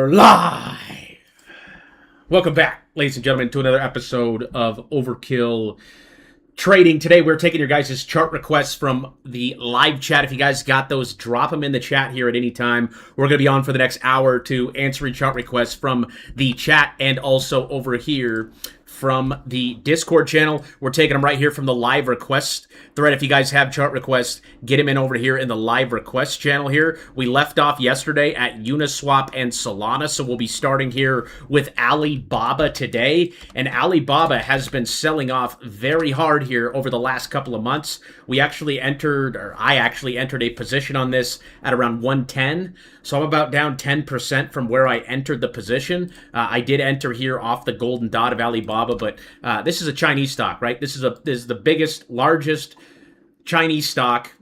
are live. Welcome back, ladies and gentlemen, to another episode of Overkill Trading. Today, we're taking your guys' chart requests from the live chat. If you guys got those, drop them in the chat here at any time. We're going to be on for the next hour or two answering chart requests from the chat and also over here from the Discord channel. We're taking them right here from the live request thread. If you guys have chart requests, get them in over here in the live request channel here. We left off yesterday at Uniswap and Solana, so we'll be starting here with Alibaba today. And Alibaba has been selling off very hard here over the last couple of months. I actually entered a position on this at around 110. So I'm about down 10% from where I entered the position. I did enter here off the golden dot of Alibaba, but this is a Chinese stock, right? This is the biggest, largest Chinese stock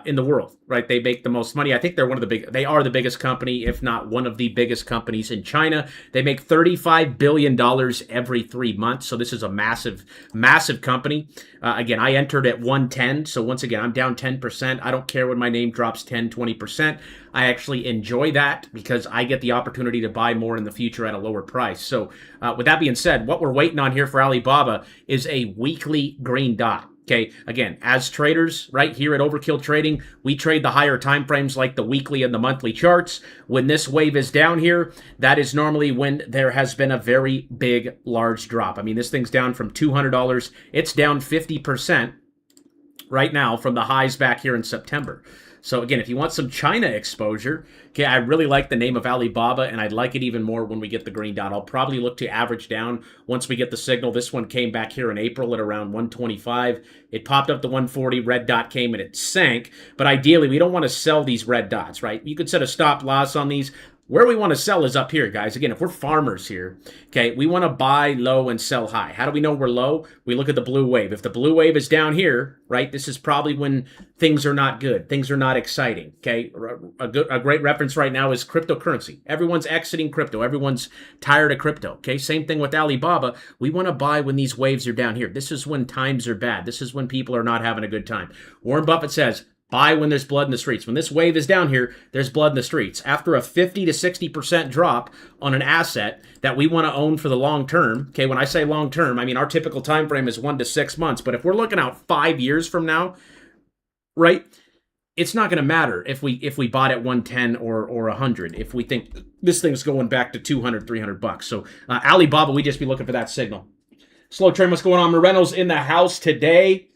in the world, right? They make the most money. I think they are the biggest company, if not one of the biggest companies in China. They make $35 billion every 3 months. So this is a massive, massive company. Again, I entered at 110. So once again, I'm down 10%. I don't care when my name drops 10, 20%. I actually enjoy that because I get the opportunity to buy more in the future at a lower price. So with that being said, what we're waiting on here for Alibaba is a weekly green dot. Okay, again, as traders, right here at Overkill Trading, we trade the higher time frames like the weekly and the monthly charts. When this wave is down here, that is normally when there has been a very big, large drop. I mean, this thing's down from $200. It's down 50% right now from the highs back here in September. So again, if you want some China exposure, okay, I really like the name of Alibaba, and I'd like it even more when we get the green dot. I'll probably look to average down once we get the signal. This one came back here in April at around 125. It popped up to 140, red dot came and it sank. But ideally, we don't want to sell these red dots, right? You could set a stop loss on these. Where we want to sell is up here, guys. Again, if we're farmers here, okay, we want to buy low and sell high. How do we know we're low? We look at the blue wave. If the blue wave is down here, right, this is probably when things are not good. Things are not exciting, okay? A great reference right now is cryptocurrency. Everyone's exiting crypto. Everyone's tired of crypto, okay? Same thing with Alibaba. We want to buy when these waves are down here. This is when times are bad. This is when people are not having a good time. Warren Buffett says, buy when there's blood in the streets. When this wave is down here, there's blood in the streets. After a 50 to 60% drop on an asset that we want to own for the long term, okay, when I say long term, I mean our typical time frame is 1 to 6 months. But if we're looking out 5 years from now, right, it's not going to matter if we bought at 110 or 100 if we think this thing's going back to 200, 300 bucks. So Alibaba, we just be looking for that signal. Slow Train, what's going on? Moreno's in the house today.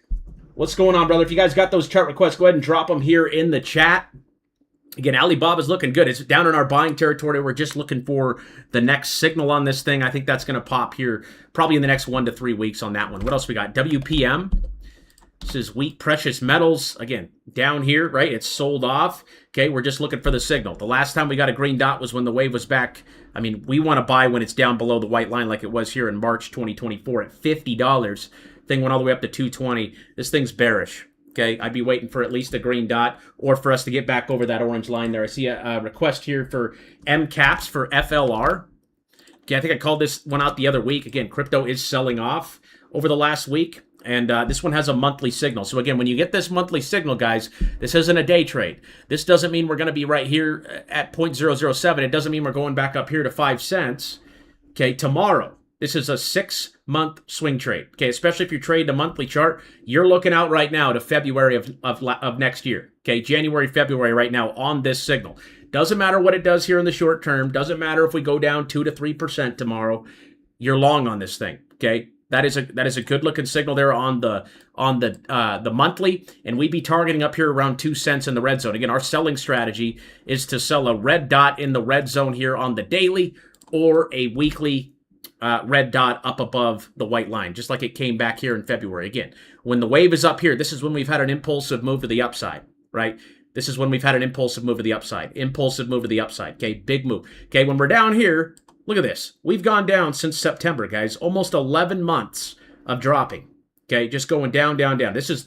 What's going on, brother? If you guys got those chart requests, go ahead and drop them here in the chat. Again, Alibaba's looking good. It's down in our buying territory. We're just looking for the next signal on this thing. I think that's going to pop here probably in the next 1 to 3 weeks on that one. What else we got? WPM. This is wheat precious metals. Again, down here, right? It's sold off. Okay, we're just looking for the signal. The last time we got a green dot was when the wave was back. I mean, we want to buy when it's down below the white line like it was here in March 2024 at $50. Thing went all the way up to 220. This thing's bearish. Okay, I'd be waiting for at least a green dot or for us to get back over that orange line there. I see a request here for M caps for FLR. Okay, I think I called this one out the other week. Again, crypto is selling off over the last week. And this one has a monthly signal. So again, when you get this monthly signal, guys, this isn't a day trade. This doesn't mean we're going to be right here at 0.007. It doesn't mean we're going back up here to 5 cents. Okay, tomorrow. This is a 6-month swing trade, okay? Especially if you're trading a monthly chart, you're looking out right now to February of next year, okay? January, February right now on this signal. Doesn't matter what it does here in the short term. Doesn't matter if we go down 2 to 3% tomorrow. You're long on this thing, okay? That is a good looking signal there on the monthly, and we'd be targeting up here around 2 cents in the red zone. Again, our selling strategy is to sell a red dot in the red zone here on the daily or a weekly red dot up above the white line, just like it came back here in February. Again, when the wave is up here, this is when we've had an impulsive move to the upside, right? This is when we've had an impulsive move to the upside. Impulsive move to the upside, okay? Big move. Okay, when we're down here, look at this. We've gone down since September, guys. Almost 11 months of dropping, okay? Just going down, down, down. This is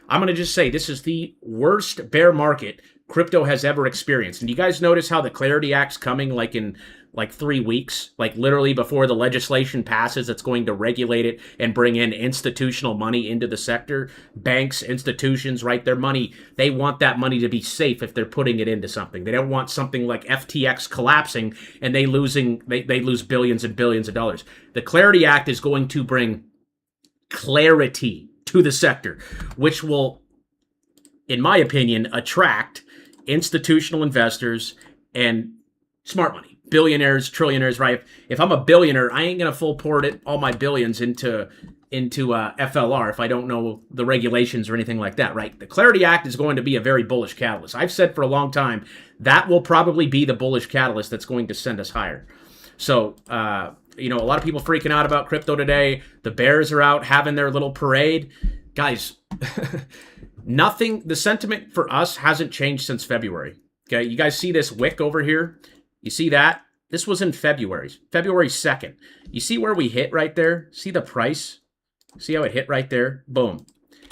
I'm going to just say, this is the worst bear market crypto has ever experienced. And you guys notice how the Clarity Act's coming like in like 3 weeks, like literally before the legislation passes, it's going to regulate it and bring in institutional money into the sector. Banks, institutions, right? Their money, they want that money to be safe if they're putting it into something. They don't want something like FTX collapsing and they lose billions and billions of dollars. The Clarity Act is going to bring clarity to the sector, which will, in my opinion, attract institutional investors and smart money. Billionaires, trillionaires, right? If I'm a billionaire, I ain't gonna full port all my billions into FLR if I don't know the regulations or anything like that, right? The Clarity Act is going to be a very bullish catalyst. I've said for a long time that will probably be the bullish catalyst that's going to send us higher. So, a lot of people freaking out about crypto today. The bears are out having their little parade. Guys, the sentiment for us hasn't changed since February. Okay, you guys see this wick over here? You see that? This was in February 2nd. You see where we hit right there? See the price? See how it hit right there? Boom.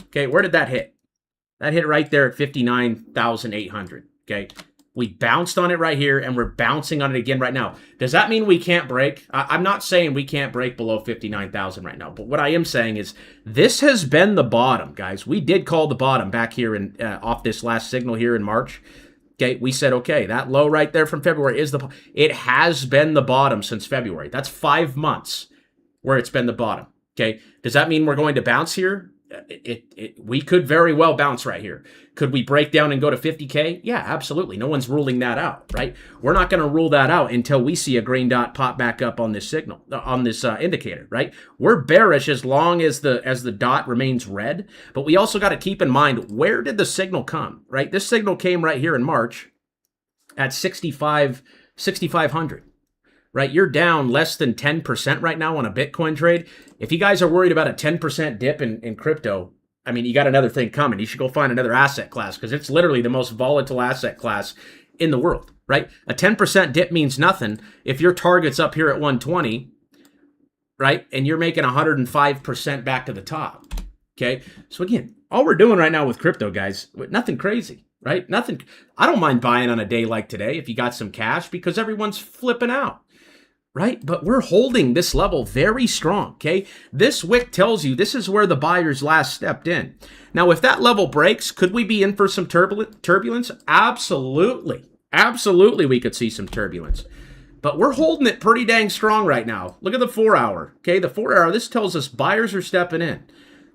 Okay, where did that hit? That hit right there at 59,800. Okay, we bounced on it right here, and we're bouncing on it again right now. Does that mean we can't break? I'm not saying we can't break below 59,000 right now, but what I am saying is this has been the bottom, guys. We did call the bottom back here in off this last signal here in March. Okay, we said, okay, that low right there from February it has been the bottom since February. That's 5 months where it's been the bottom. Okay, does that mean we're going to bounce here? We could very well bounce right here. Could we break down and go to 50K? Yeah, absolutely. No one's ruling that out, right? We're not going to rule that out until we see a green dot pop back up on this signal, on this indicator, right? We're bearish as long as the dot remains red, but we also got to keep in mind, where did the signal come, right? This signal came right here in March at 6,500. Right, you're down less than 10% right now on a Bitcoin trade. If you guys are worried about a 10% dip in crypto, I mean, you got another thing coming. You should go find another asset class because it's literally the most volatile asset class in the world, right? A 10% dip means nothing if your target's up here at 120, right? And you're making 105% back to the top, okay? So again, all we're doing right now with crypto, guys, nothing crazy, right? Nothing. I don't mind buying on a day like today if you got some cash because everyone's flipping out. Right? But we're holding this level very strong, okay? This wick tells you this is where the buyers last stepped in. Now, if that level breaks, could we be in for some turbulence? Absolutely. Absolutely, we could see some turbulence. But we're holding it pretty dang strong right now. Look at the 4 hour, okay? The 4 hour, this tells us buyers are stepping in,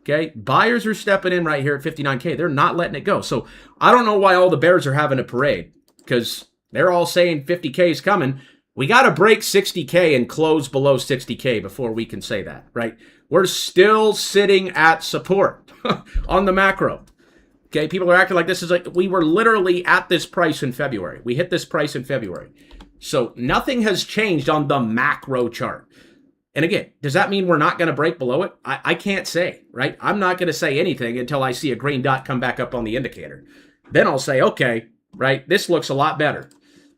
okay? Buyers are stepping in right here at 59K. They're not letting it go. So I don't know why all the bears are having a parade because they're all saying 50K is coming. We got to break 60K and close below 60K before we can say that, right? We're still sitting at support on the macro. Okay, people are acting like this is like we were literally at this price in February. We hit this price in February. So nothing has changed on the macro chart. And again, does that mean we're not going to break below it? I can't say, right? I'm not going to say anything until I see a green dot come back up on the indicator. Then I'll say, okay, right, this looks a lot better.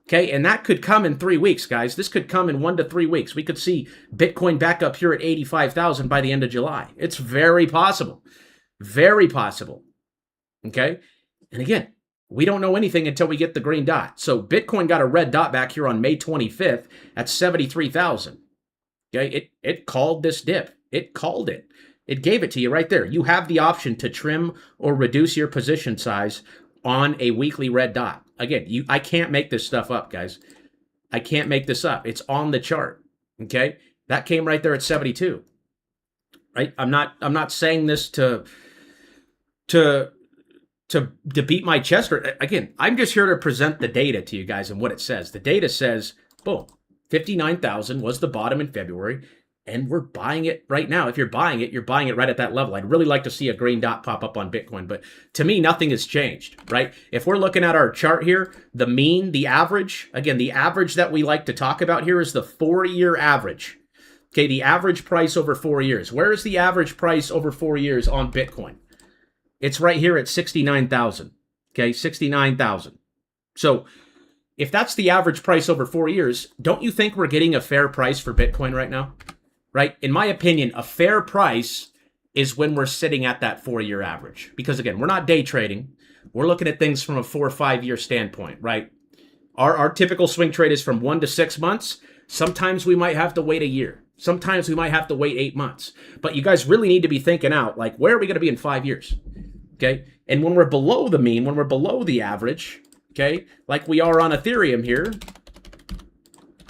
Okay, and that could come in 3 weeks, guys. This could come in 1 to 3 weeks. We could see Bitcoin back up here at 85,000 by the end of July. It's very possible. Very possible. Okay? And again, we don't know anything until we get the green dot. So Bitcoin got a red dot back here on May 25th at 73,000. Okay? It called this dip. It called it. It gave it to you right there. You have the option to trim or reduce your position size on a weekly red dot. Again, I can't make this stuff up, guys. I can't make this up. It's on the chart. Okay? That came right there at 72. Right? I'm not saying this to beat my chest. Again, I'm just here to present the data to you guys and what it says. The data says, boom, 59,000 was the bottom in February. And we're buying it right now. If you're buying it right at that level. I'd really like to see a green dot pop up on Bitcoin. But to me, nothing has changed, right? If we're looking at our chart here, the mean, the average, again, the average that we like to talk about here is the 4-year average. Okay, the average price over 4 years. Where is the average price over 4 years on Bitcoin? It's right here at 69,000. Okay, 69,000. So if that's the average price over 4 years, don't you think we're getting a fair price for Bitcoin right now? Right? In my opinion, a fair price is when we're sitting at that 4-year average. Because again, we're not day trading. We're looking at things from a 4 or 5 year standpoint, right? Our typical swing trade is from 1 to 6 months. Sometimes we might have to wait a year. Sometimes we might have to wait 8 months. But you guys really need to be thinking out, like, where are we going to be in 5 years? Okay? And when we're below the mean, when we're below the average, okay, like we are on Ethereum here,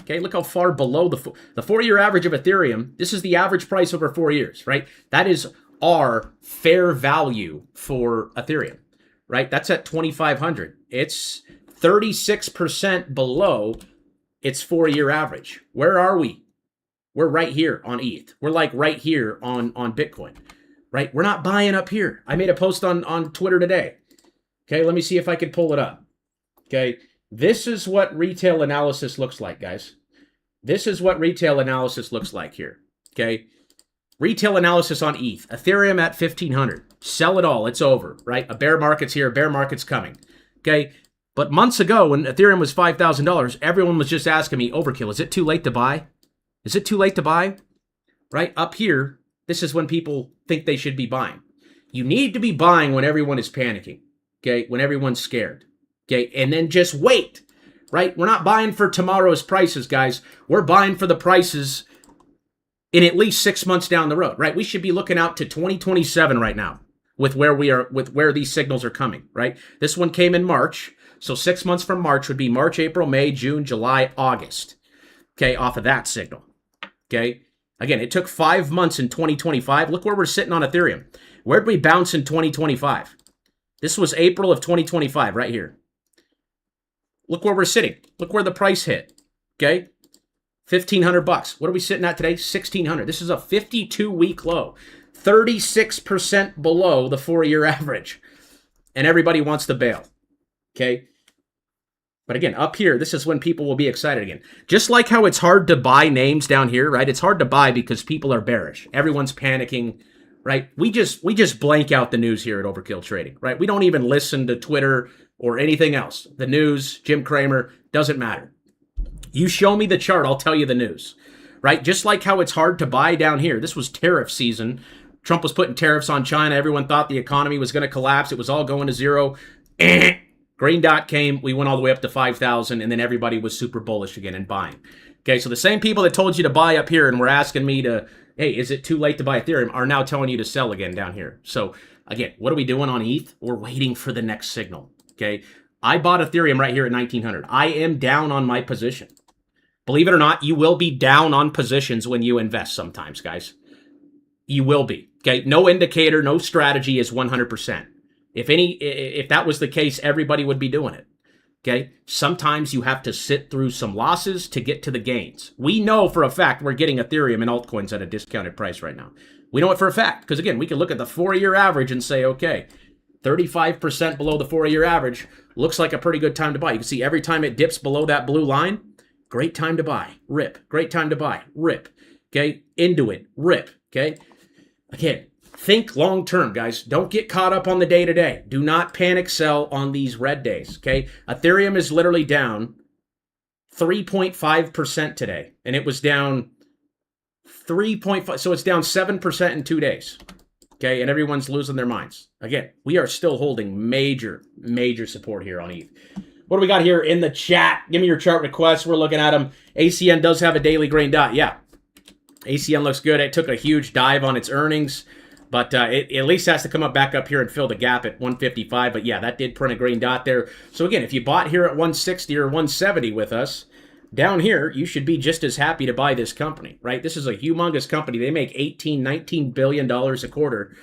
okay, look how far below the 4-year average of Ethereum. This is the average price over 4 years, right? That is our fair value for Ethereum, right? That's at 2,500. It's 36% below its 4-year average. Where are we? We're right here on ETH. We're like right here on Bitcoin, right? We're not buying up here. I made a post on Twitter today. Okay, let me see if I can pull it up. Okay, this is what retail analysis looks like, guys. This is what retail analysis looks like here. Okay, retail analysis on ETH. Ethereum at 1,500. Sell it all. It's over, right? A bear market's here. A bear market's coming. Okay, but months ago when Ethereum was $5,000, everyone was just asking me, Overkill, is it too late to buy? Is it too late to buy? Right up here, this is when people think they should be buying. You need to be buying when everyone is panicking, okay? When everyone's scared, okay? And then just wait, right? We're not buying for tomorrow's prices, guys. We're buying for the prices in at least 6 months down the road, right? We should be looking out to 2027 right now with where we are, with where these signals are coming, right? This one came in March. So 6 months from March would be March, April, May, June, July, August, okay, off of that signal. Okay. Again, it took 5 months in 2025. Look where we're sitting on Ethereum. Where did we bounce in 2025? This was April of 2025 right here. Look where we're sitting. Look where the price hit. Okay. $1,500. What are we sitting at today? 1,600. This is a 52-week low. 36% below the 4-year average. And everybody wants to bail. Okay. But again, up here, this is when people will be excited again. Just like how it's hard to buy names down here, right? It's hard to buy because people are bearish. Everyone's panicking, right? We just blank out the news here at Overkill Trading, right? We don't even listen to Twitter or anything else. The news, Jim Cramer, doesn't matter. You show me the chart, I'll tell you the news, right? Just like how it's hard to buy down here. This was tariff season. Trump was putting tariffs on China. Everyone thought the economy was going to collapse. It was all going to zero. Green dot came, we went all the way up to 5,000, and then everybody was super bullish again and buying. Okay, so the same people that told you to buy up here and were asking me to, hey, is it too late to buy Ethereum, are now telling you to sell again down here. So again, what are we doing on ETH? We're waiting for the next signal, okay? I bought Ethereum right here at 1,900. I am down on my position. Believe it or not, you will be down on positions when you invest sometimes, guys. You will be, okay? No indicator, no strategy is 100%. If that was the case, everybody would be doing it, okay? Sometimes you have to sit through some losses to get to the gains. We know for a fact we're getting Ethereum and altcoins at a discounted price right now. We know it for a fact because, again, we can look at the 4-year average and say, okay, 35% below the 4-year average looks like a pretty good time to buy. You can see every time it dips below that blue line, great time to buy, rip. Great time to buy, rip, okay? Into it, rip, okay? Again, think long term, guys. Don't get caught up on the day to day. Do not panic sell on these red days, okay? Ethereum is literally down 3.5% today, and it was down 3.5, so it's down 7% in 2 days, okay? And everyone's losing their minds. Again, we are still holding major support here on ETH. What do we got here in the chat? Give me your chart requests. We're looking at them. ACN does have a daily green dot. Yeah, ACN looks good. It took a huge dive on its earnings. But it at least has to come up back up here and fill the gap at 155. But yeah, that did print a green dot there. So again, if you bought here at 160 or 170 with us, down here, you should be just as happy to buy this company, right? This is a humongous company. They make $18-19 billion a quarter.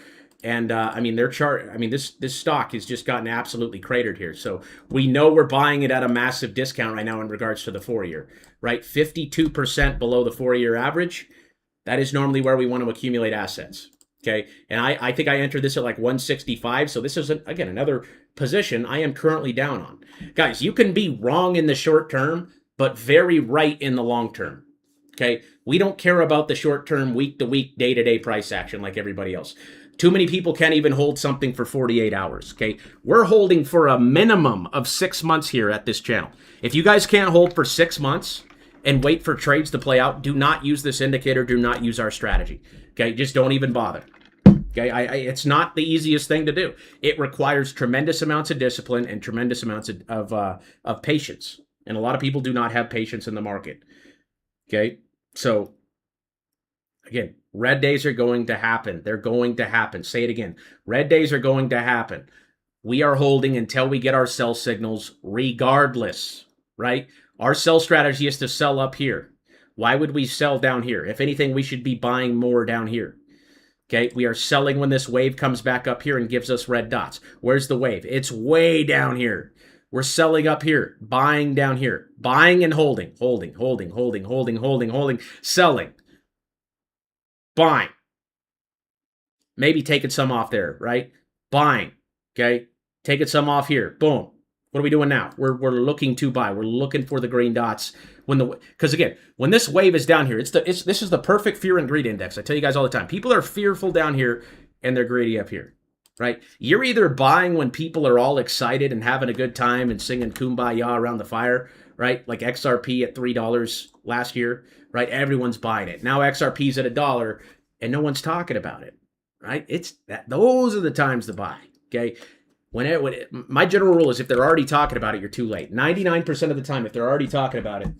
And I mean, their chart, I mean, this stock has just gotten absolutely cratered here. So we know we're buying it at a massive discount right now in regards to the 4-year, right? 52% below the 4-year average. That is normally where we want to accumulate assets. Okay, and I think I entered this at like 165, so this is, again, another position I am currently down on. Guys, you can be wrong in the short term, but very right in the long term. Okay, we don't care about the short term, week-to-week, day-to-day price action like everybody else. Too many people can't even hold something for 48 hours, okay? We're holding for a minimum of 6 months here at this channel. If you guys can't hold for 6 months and wait for trades to play out, do not use this indicator, do not use our strategy, okay? Just don't even bother. Okay, it's not the easiest thing to do. It requires tremendous amounts of discipline and tremendous amounts of patience. And a lot of people do not have patience in the market. Okay, so again, red days are going to happen. They're going to happen. Say it again. Red days are going to happen. We are holding until we get our sell signals regardless, right? Our sell strategy is to sell up here. Why would we sell down here? If anything, we should be buying more down here. Okay, we are selling when this wave comes back up here and gives us red dots. Where's the wave? It's way down here. We're selling up here, buying down here, buying and holding, holding, selling, buying. Maybe taking some off there, right? Buying, okay? Taking some off here, boom. What are we doing now? We're looking to buy. We're looking for the green dots because again, when this wave is down here, this is the perfect fear and greed index. I tell you guys all the time. People are fearful down here and they're greedy up here, right? You're either buying when people are all excited and having a good time and singing Kumbaya around the fire, right? Like XRP at $3 last year, right? Everyone's buying it. Now XRP's at $1 and no one's talking about it, right? Those are the times to buy, okay? My general rule is if they're already talking about it, you're too late. 99% of the time, if they're already talking about it,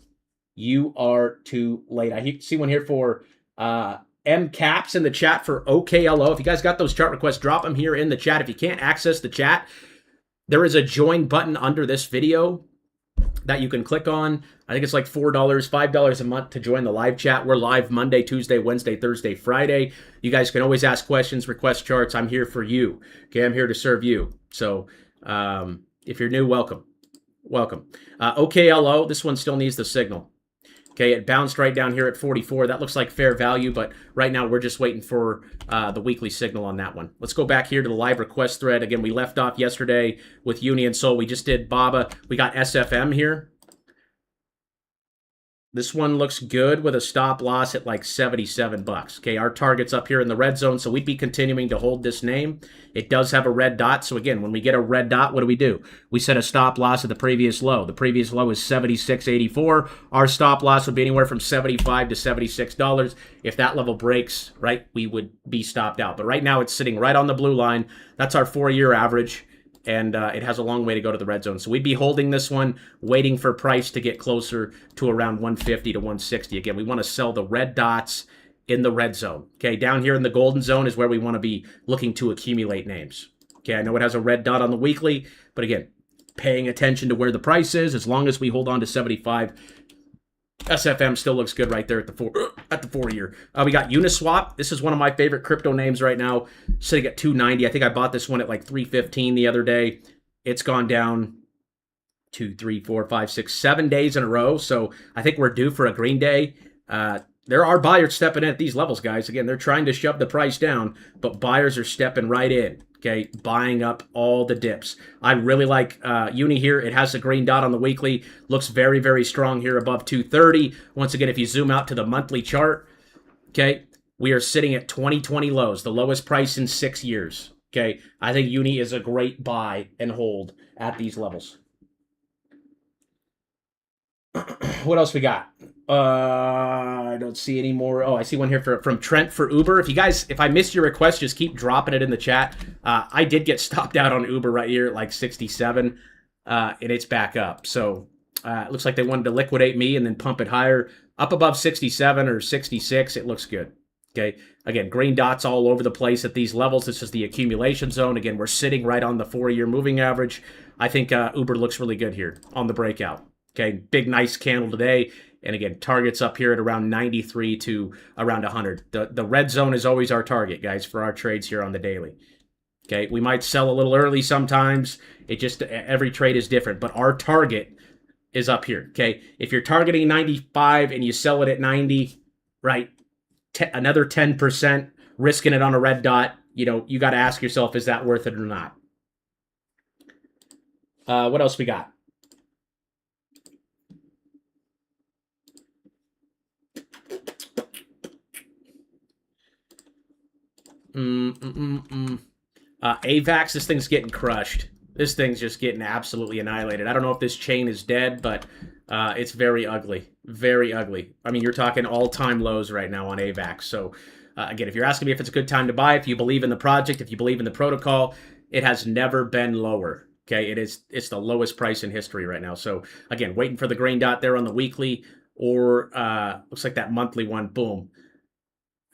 you are too late. I see one here for M Caps in the chat for OKLO. If you guys got those chart requests, drop them here in the chat. If you can't access the chat, there is a join button under this video that you can click on. I think it's like $4, $5 a month to join the live chat. We're live Monday, Tuesday, Wednesday, Thursday, Friday. You guys can always ask questions, request charts. I'm here for you. Okay, I'm here to serve you. So if you're new, welcome. OKLO, this one still needs the signal. Okay, it bounced right down here at 44. That looks like fair value, but right now we're just waiting for the weekly signal on that one. Let's go back here to the live request thread. Again, we left off yesterday with Uni and Sol. We just did BABA. We got SFM here. This one looks good with a stop loss at like 77 bucks. Okay, our target's up here in the red zone, so we'd be continuing to hold this name. It does have a red dot, so again, when we get a red dot, what do? We set a stop loss at the previous low. The previous low is $76.84. Our stop loss would be anywhere from $75 to $76. If that level breaks, right, we would be stopped out. But right now, it's sitting right on the blue line. That's our 4-year average. And it has a long way to go to the red zone. So we'd be holding this one, waiting for price to get closer to around 150 to 160. Again, we want to sell the red dots in the red zone. Okay, down here in the golden zone is where we want to be looking to accumulate names. Okay, I know it has a red dot on the weekly, but again, paying attention to where the price is, as long as we hold on to 75, SFM still looks good right there at the 4-year. We got Uniswap. This is one of my favorite crypto names right now, sitting at 290. I think I bought this one at like 315 the other day. It's gone down 2, 3, 4, 5, 6, 7 days in a row. So I think we're due for a green day. There are buyers stepping in at these levels, guys. Again, they're trying to shove the price down, but buyers are stepping right in. Okay, buying up all the dips. I really like Uni here. It has a green dot on the weekly. Looks very, very strong here above 230. Once again, if you zoom out to the monthly chart, okay, we are sitting at 2020 lows, the lowest price in 6 years. Okay, I think Uni is a great buy and hold at these levels. What else we got? I don't see any more. Oh, I see one here from Trent for Uber. If I missed your request, just keep dropping it in the chat. I did get stopped out on Uber right here at like 67, and it's back up. So it looks like they wanted to liquidate me and then pump it higher. Up above 67 or 66, it looks good. Okay, again, green dots all over the place at these levels. This is the accumulation zone. Again, we're sitting right on the 4-year moving average. I think Uber looks really good here on the breakout. Okay, big nice candle today. And again, targets up here at around 93 to around 100. The red zone is always our target, guys, for our trades here on the daily. Okay, we might sell a little early sometimes. It just, every trade is different, but our target is up here. Okay, if you're targeting 95 and you sell it at 90, right, another 10%, risking it on a red dot, you know, you got to ask yourself, is that worth it or not? What else we got? AVAX, this thing's getting crushed. This thing's just getting absolutely annihilated. I don't know if this chain is dead, but it's very ugly. Very ugly. I mean, you're talking all-time lows right now on AVAX. So Again, if you're asking me if it's a good time to buy, if you believe in the project, if you believe in the protocol, it has never been lower. Okay, it's the lowest price in history right now. So again, waiting for the green dot there on the weekly, or looks like that monthly one. Boom.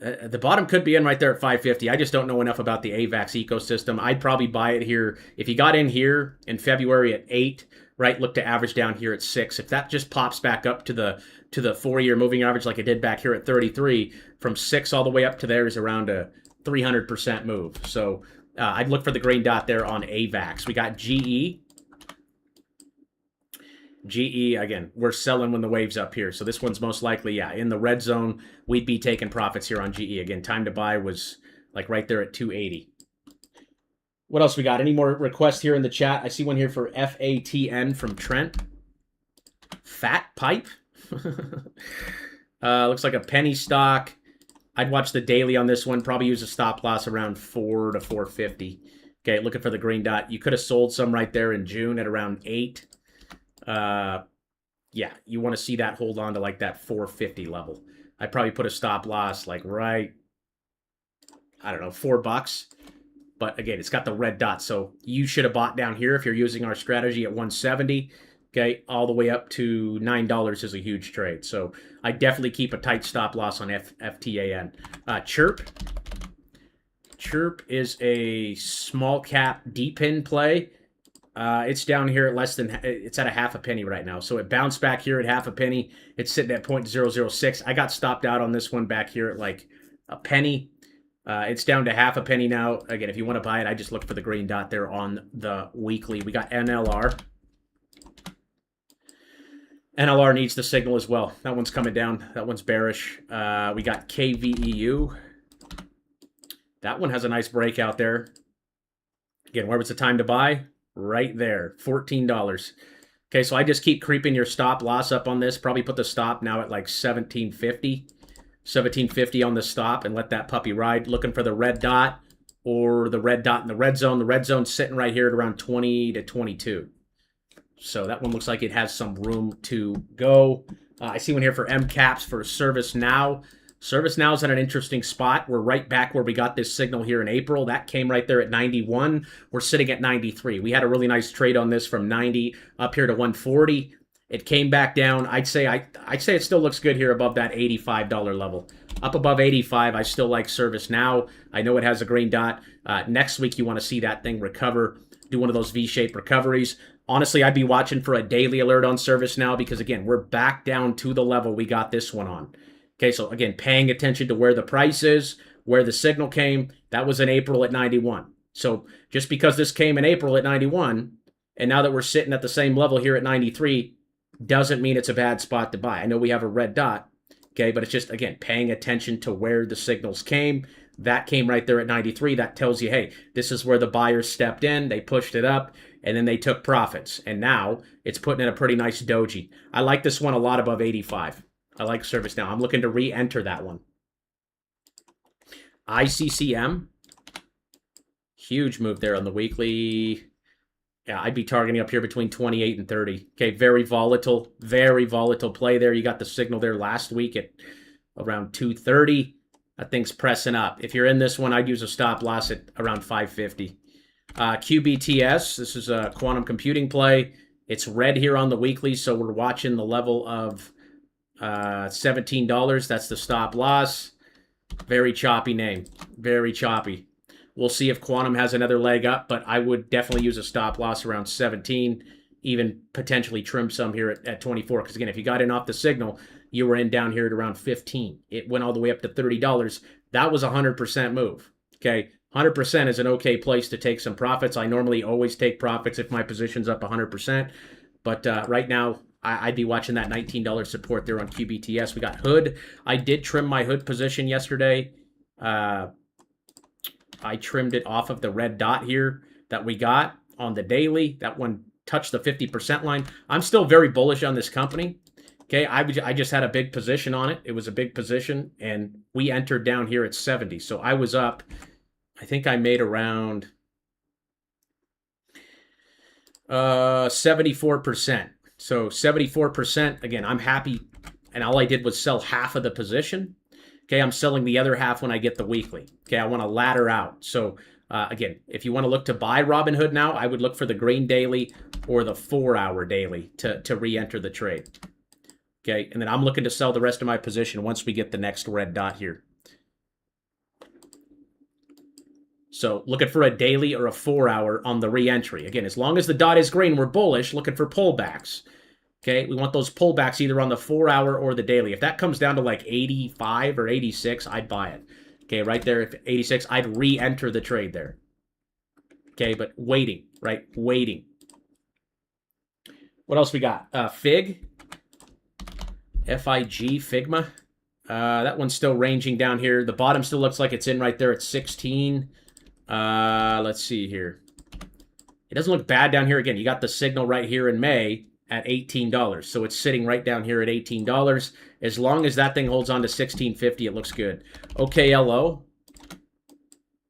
The bottom could be in right there at 550. I just don't know enough about the AVAX ecosystem. I'd probably buy it here. If you got in here in February at 8, right, look to average down here at 6. If that just pops back up to the 4-year moving average like it did back here at 33, from 6 all the way up to there is around a 300% move. So I'd look for the green dot there on AVAX. We got GE. GE, again, we're selling when the wave's up here. So this one's most likely, yeah, in the red zone. We'd be taking profits here on GE. Again, time to buy was like right there at 280. What else we got? Any more requests here in the chat? I see one here for FATN from Trent. Fat pipe? Looks like a penny stock. I'd watch the daily on this one. Probably use a stop loss around 4 to 450. Okay, looking for the green dot. You could have sold some right there in June at around 8. Yeah, you want to see that hold on to like that 450 level. I'd probably put a stop loss like right, I don't know, $4. But again, it's got the red dot. So you should have bought down here if you're using our strategy at 170. Okay, all the way up to $9 is a huge trade. So I definitely keep a tight stop loss on FTAN. Chirp. Chirp is a small cap D-pin play. It's down here at it's at a half a penny right now. So it bounced back here at half a penny. It's sitting at 0.006. I got stopped out on this one back here at like a penny. It's down to half a penny now. Again, if you want to buy it, I just look for the green dot there on the weekly. We got NLR. NLR needs the signal as well. That one's coming down. That one's bearish. We got KVEU. That one has a nice breakout there. Again, where was the time to buy? Right there, $14. Okay, so I just keep creeping your stop loss up on this. Probably put the stop now at like 1750. 1750 on the stop and let that puppy ride. Looking for the red dot or the red dot in the red zone. The red zone's sitting right here at around 20 to 22. So that one looks like it has some room to go. I see one here for MCAPS for ServiceNow. ServiceNow is at an interesting spot. We're right back where we got this signal here in April. That came right there at 91. We're sitting at 93. We had a really nice trade on this from 90 up here to 140. It came back down. I'd say it still looks good here above that $85 level. Up above 85, I still like ServiceNow. I know it has a green dot. Next week, you want to see that thing recover, do one of those V-shaped recoveries. Honestly, I'd be watching for a daily alert on ServiceNow because, again, we're back down to the level we got this one on. Okay, so again, paying attention to where the price is, where the signal came, that was in April at 91. So just because this came in April at 91, and now that we're sitting at the same level here at 93, doesn't mean it's a bad spot to buy. I know we have a red dot, okay, but it's just, again, paying attention to where the signals came. That came right there at 93. That tells you, hey, this is where the buyers stepped in. They pushed it up, and then they took profits. And now it's putting in a pretty nice doji. I like this one a lot above 85. I like ServiceNow. I'm looking to re-enter that one. ICCM. Huge move there on the weekly. Yeah, I'd be targeting up here between 28 and 30. Okay, very volatile play there. You got the signal there last week at around 230. That thing's pressing up. If you're in this one, I'd use a stop loss at around 550. QBTS, this is a quantum computing play. It's red here on the weekly, so we're watching the level of $17. That's the stop loss. Very choppy name. Very choppy. We'll see if Quantum has another leg up, but I would definitely use a stop loss around 17, even potentially trim some here at 24. Because again, if you got in off the signal, you were in down here at around 15. It went all the way up to $30. That was a 100% move. Okay, 100% is an okay place to take some profits. I normally always take profits if my position's up 100%. But right now, I'd be watching that $19 support there on QBTS. We got Hood. I did trim my Hood position yesterday. I trimmed it off of the red dot here that we got on the daily. That one touched the 50% line. I'm still very bullish on this company. Okay, I just had a big position on it. It was a big position, and we entered down here at 70. So I was up. I think I made around 74%. So 74%, again, I'm happy, and all I did was sell half of the position. Okay, I'm selling the other half when I get the weekly. Okay, I want to ladder out. So again, if you want to look to buy Robinhood now, I would look for the green daily or the 4-hour daily to re-enter the trade. Okay, and then I'm looking to sell the rest of my position once we get the next red dot here. So looking for a daily or a 4-hour on the re-entry. Again, as long as the dot is green, we're bullish, looking for pullbacks. Okay, we want those pullbacks either on the 4-hour or the daily. If that comes down to like 85 or 86, I'd buy it. Okay, right there, if 86, I'd re-enter the trade there. Okay, but waiting, right? Waiting. What else we got? FIG. FIG, Figma. That one's still ranging down here. The bottom still looks like it's in right there at 16. Let's see here. It doesn't look bad down here. Again, you got the signal right here in May at $18. So it's sitting right down here at $18. As long as that thing holds on to $16.50, it looks good. OKLO,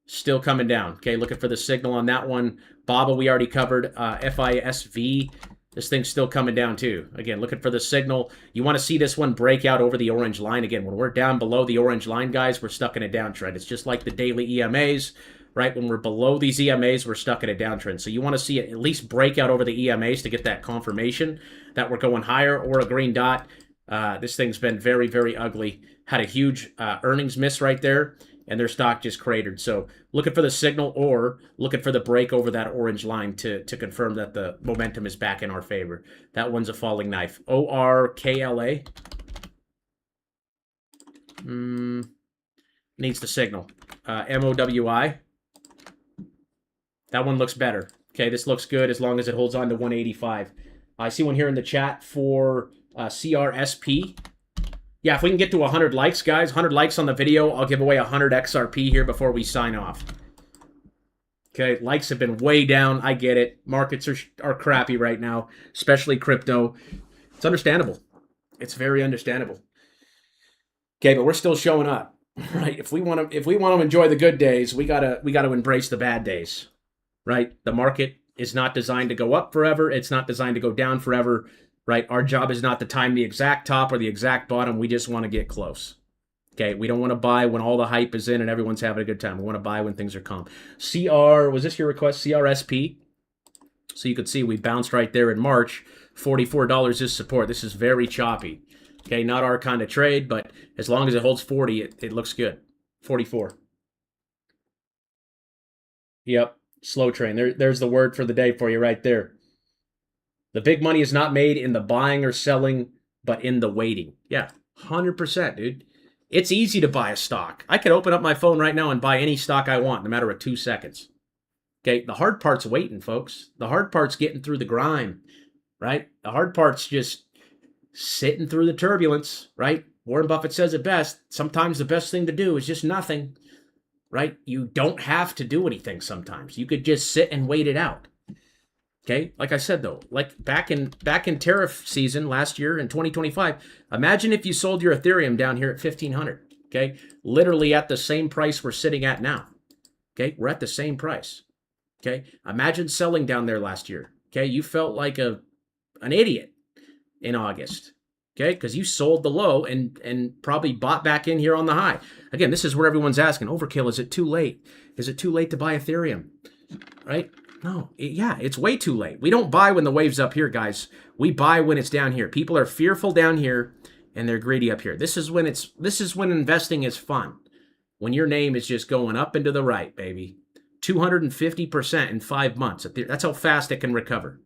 still coming down. Okay, looking for the signal on that one. BABA, we already covered. FISV, this thing's still coming down too. Again, looking for the signal. You want to see this one break out over the orange line. Again, when we're down below the orange line, guys, we're stuck in a downtrend. It's just like the daily EMAs. Right, when we're below these EMAs, we're stuck in a downtrend. So you want to see it at least break out over the EMAs to get that confirmation that we're going higher, or a green dot. This thing's been very, very ugly. Had a huge earnings miss right there, and their stock just cratered. So looking for the signal or looking for the break over that orange line to confirm that the momentum is back in our favor. That one's a falling knife. ORKLA. Needs the signal. MOWI. That one looks better. Okay, this looks good as long as it holds on to 185. I see one here in the chat for CRSP. Yeah, if we can get to 100 likes, guys, 100 likes on the video, I'll give away 100 XRP here before we sign off. Okay, likes have been way down. I get it. Markets are crappy right now, especially crypto. It's understandable. It's very understandable. Okay, but we're still showing up. Right? If we want to enjoy the good days, we gotta embrace the bad days. Right? The market is not designed to go up forever. It's not designed to go down forever. Right? Our job is not to time the exact top or the exact bottom. We just want to get close. Okay? We don't want to buy when all the hype is in and everyone's having a good time. We want to buy when things are calm. Was this your request? CRSP. So you could see we bounced right there in March. $44 is support. This is very choppy. Okay, not our kind of trade, but as long as it holds 40, it looks good. 44. Yep, slow train. There's the word for the day for you right there. The big money is not made in the buying or selling, but in the waiting. Yeah, 100%, dude. It's easy to buy a stock. I could open up my phone right now and buy any stock I want in a matter of 2 seconds. Okay, the hard part's waiting, folks. The hard part's getting through the grime, right? The hard part's just sitting through the turbulence, right? Warren Buffett says it best. Sometimes the best thing to do is just nothing, right? You don't have to do anything sometimes. You could just sit and wait it out. Okay? Like I said, though, like back in tariff season last year in 2025, imagine if you sold your Ethereum down here at 1,500, okay? Literally at the same price we're sitting at now, okay? We're at the same price, okay? Imagine selling down there last year, okay? You felt like an idiot in August, okay? Because you sold the low and probably bought back in here on the high. Again, this is where everyone's asking, Overkill, is it too late? Is it too late to buy Ethereum, right? No, it's way too late. We don't buy when the wave's up here, guys. We buy when it's down here. People are fearful down here and they're greedy up here. This is when investing is fun. When your name is just going up and to the right, baby. 250% in 5 months. That's how fast it can recover.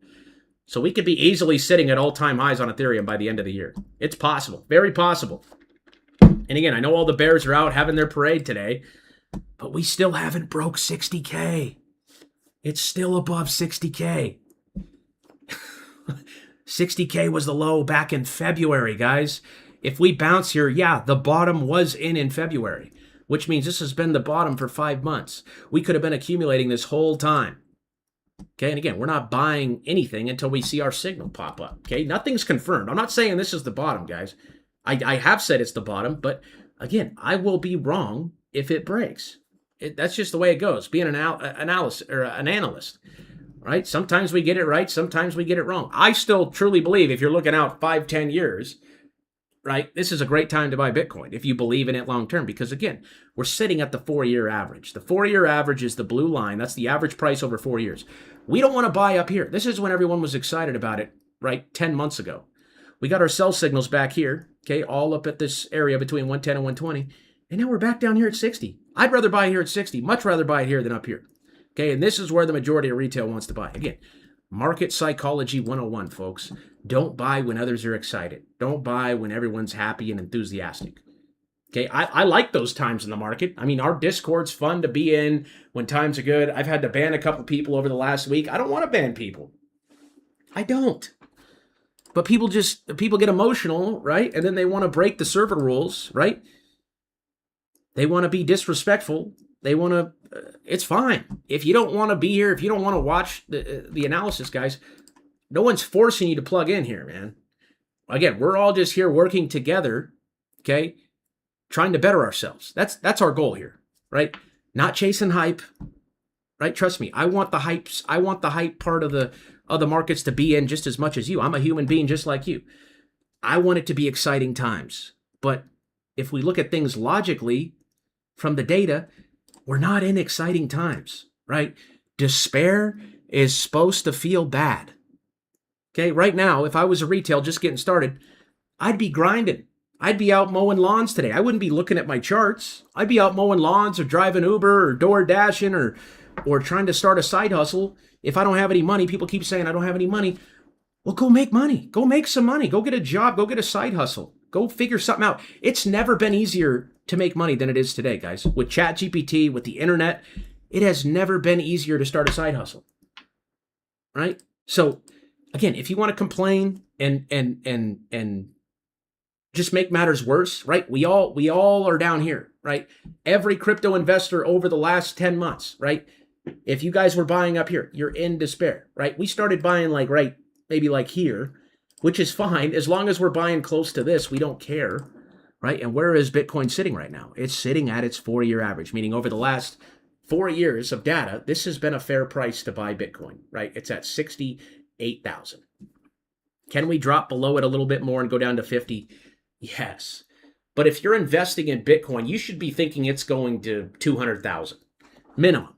So we could be easily sitting at all-time highs on Ethereum by the end of the year. It's possible. Very possible. And again, I know all the bears are out having their parade today, but we still haven't broke 60K. It's still above 60K. 60K was the low back in February, guys. If we bounce here, yeah, the bottom was in February, which means this has been the bottom for 5 months. We could have been accumulating this whole time. Okay, and again, we're not buying anything until we see our signal pop up. Okay, nothing's confirmed. I'm not saying this is the bottom, guys. I have said it's the bottom, but again, I will be wrong if it breaks. That's just the way it goes. Being an analyst, right? Sometimes we get it right, sometimes we get it wrong. I still truly believe if you're looking out 5-10 years, right? This is a great time to buy Bitcoin if you believe in it long term, because again, we're sitting at the 4-year average. The 4-year average is the blue line. That's the average price over 4 years. We don't want to buy up here. This is when everyone was excited about it, right? 10 months ago. We got our sell signals back here, okay, all up at this area between 110 and 120. And now we're back down here at 60. I'd rather buy here at 60, much rather buy it here than up here. Okay, and this is where the majority of retail wants to buy. Again, market psychology 101, folks. Don't buy when others are excited. Don't buy when everyone's happy and enthusiastic. Okay, I like those times in the market. I mean, our Discord's fun to be in when times are good. I've had to ban a couple people over the last week. I don't want to ban people. I don't. But people get emotional, right? And then they want to break the server rules, right? They want to be disrespectful. They want to, it's fine. If you don't want to be here, if you don't want to watch the analysis, guys, no one's forcing you to plug in here, man. Again, we're all just here working together, okay? Trying to better ourselves. That's our goal here, right? Not chasing hype, right? Trust me, I want the hypes. I want the hype part of the markets to be in just as much as you. I'm a human being just like you. I want it to be exciting times. But if we look at things logically from the data, we're not in exciting times, right? Despair is supposed to feel bad. Okay, right now, if I was a retail just getting started, I'd be grinding. I'd be out mowing lawns today. I wouldn't be looking at my charts. I'd be out mowing lawns or driving Uber or door dashing or trying to start a side hustle. If I don't have any money, people keep saying I don't have any money. Well, go make money. Go make some money. Go get a job. Go get a side hustle. Go figure something out. It's never been easier to make money than it is today, guys. With ChatGPT, with the internet, it has never been easier to start a side hustle. Right? So, again, if you want to complain and just make matters worse, right? We all are down here, right? Every crypto investor over the last 10 months, right? If you guys were buying up here, you're in despair, right? We started buying maybe here, which is fine. As long as we're buying close to this, we don't care, right? And where is Bitcoin sitting right now? It's sitting at its 4-year average, meaning over the last 4 years of data, this has been a fair price to buy Bitcoin, right? It's at 68,000. Can we drop below it a little bit more and go down to 50? Yes. But if you're investing in Bitcoin, you should be thinking it's going to 200,000 minimum.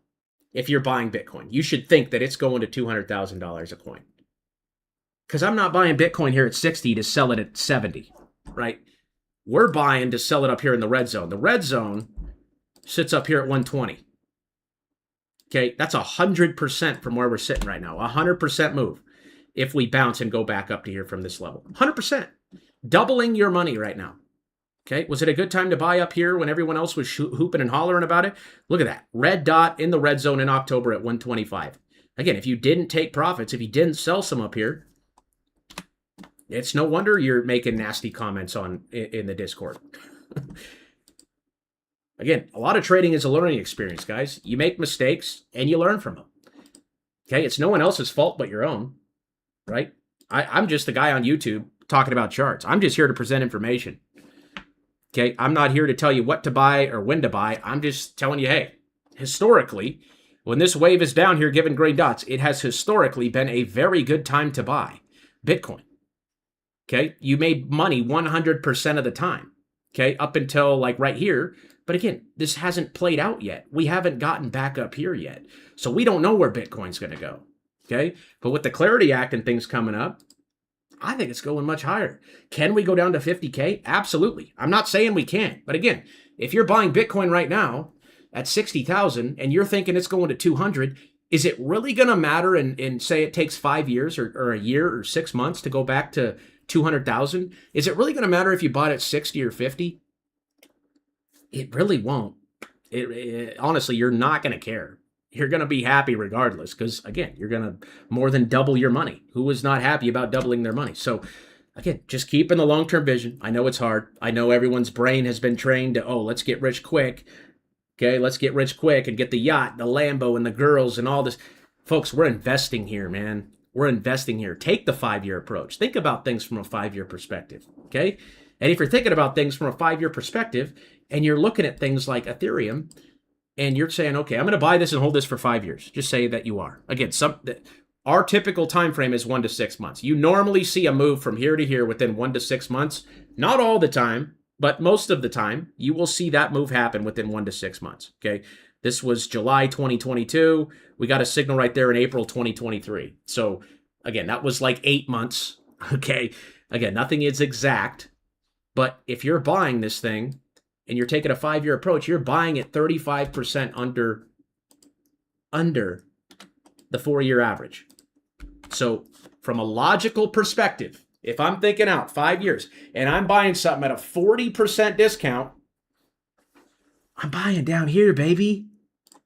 If you're buying Bitcoin, you should think that it's going to $200,000 a coin. Because I'm not buying Bitcoin here at 60 to sell it at 70, right? We're buying to sell it up here in the red zone. The red zone sits up here at 120. Okay, that's 100% from where we're sitting right now. 100% move if we bounce and go back up to here from this level. 100%. Doubling your money right now. Okay, was it a good time to buy up here when everyone else was hooping and hollering about it? Look at that. Red dot in the red zone in October at 125. Again, if you didn't take profits, if you didn't sell some up here, it's no wonder you're making nasty comments in the Discord. Again, a lot of trading is a learning experience, guys. You make mistakes and you learn from them. Okay, it's no one else's fault but your own, right? I'm just a guy on YouTube talking about charts. I'm just here to present information. Okay, I'm not here to tell you what to buy or when to buy. I'm just telling you, hey, historically, when this wave is down here given green dots, it has historically been a very good time to buy Bitcoin. Okay, you made money 100% of the time. Okay, up until right here. But again, this hasn't played out yet. We haven't gotten back up here yet. So we don't know where Bitcoin's going to go. Okay, but with the Clarity Act and things coming up, I think it's going much higher. Can we go down to 50K? Absolutely. I'm not saying we can't. But again, if you're buying Bitcoin right now at 60,000 and you're thinking it's going to 200, is it really going to matter and say it takes 5 years or a year or 6 months to go back to 200,000? Is it really going to matter if you bought at 60 or 50? It really won't. Honestly, you're not going to care. You're going to be happy regardless because, again, you're going to more than double your money. Who is not happy about doubling their money? So, again, just keep in the long-term vision. I know it's hard. I know everyone's brain has been trained to, let's get rich quick. Okay, let's get rich quick and get the yacht, the Lambo, and the girls and all this. Folks, we're investing here, man. We're investing here. Take the 5-year approach. Think about things from a 5-year perspective, okay? And if you're thinking about things from a 5-year perspective and you're looking at things like Ethereum, and you're saying, okay, I'm going to buy this and hold this for 5 years. Just say that you are. Again, Our typical time frame is 1 to 6 months. You normally see a move from here to here within 1 to 6 months. Not all the time, but most of the time, you will see that move happen within 1 to 6 months, okay? This was July 2022. We got a signal right there in April 2023. So, again, that was like 8 months, okay? Again, nothing is exact, but if you're buying this thing and you're taking a 5-year approach, you're buying at 35% under the 4-year average. So, from a logical perspective, if I'm thinking out 5 years and I'm buying something at a 40% discount, I'm buying down here, baby.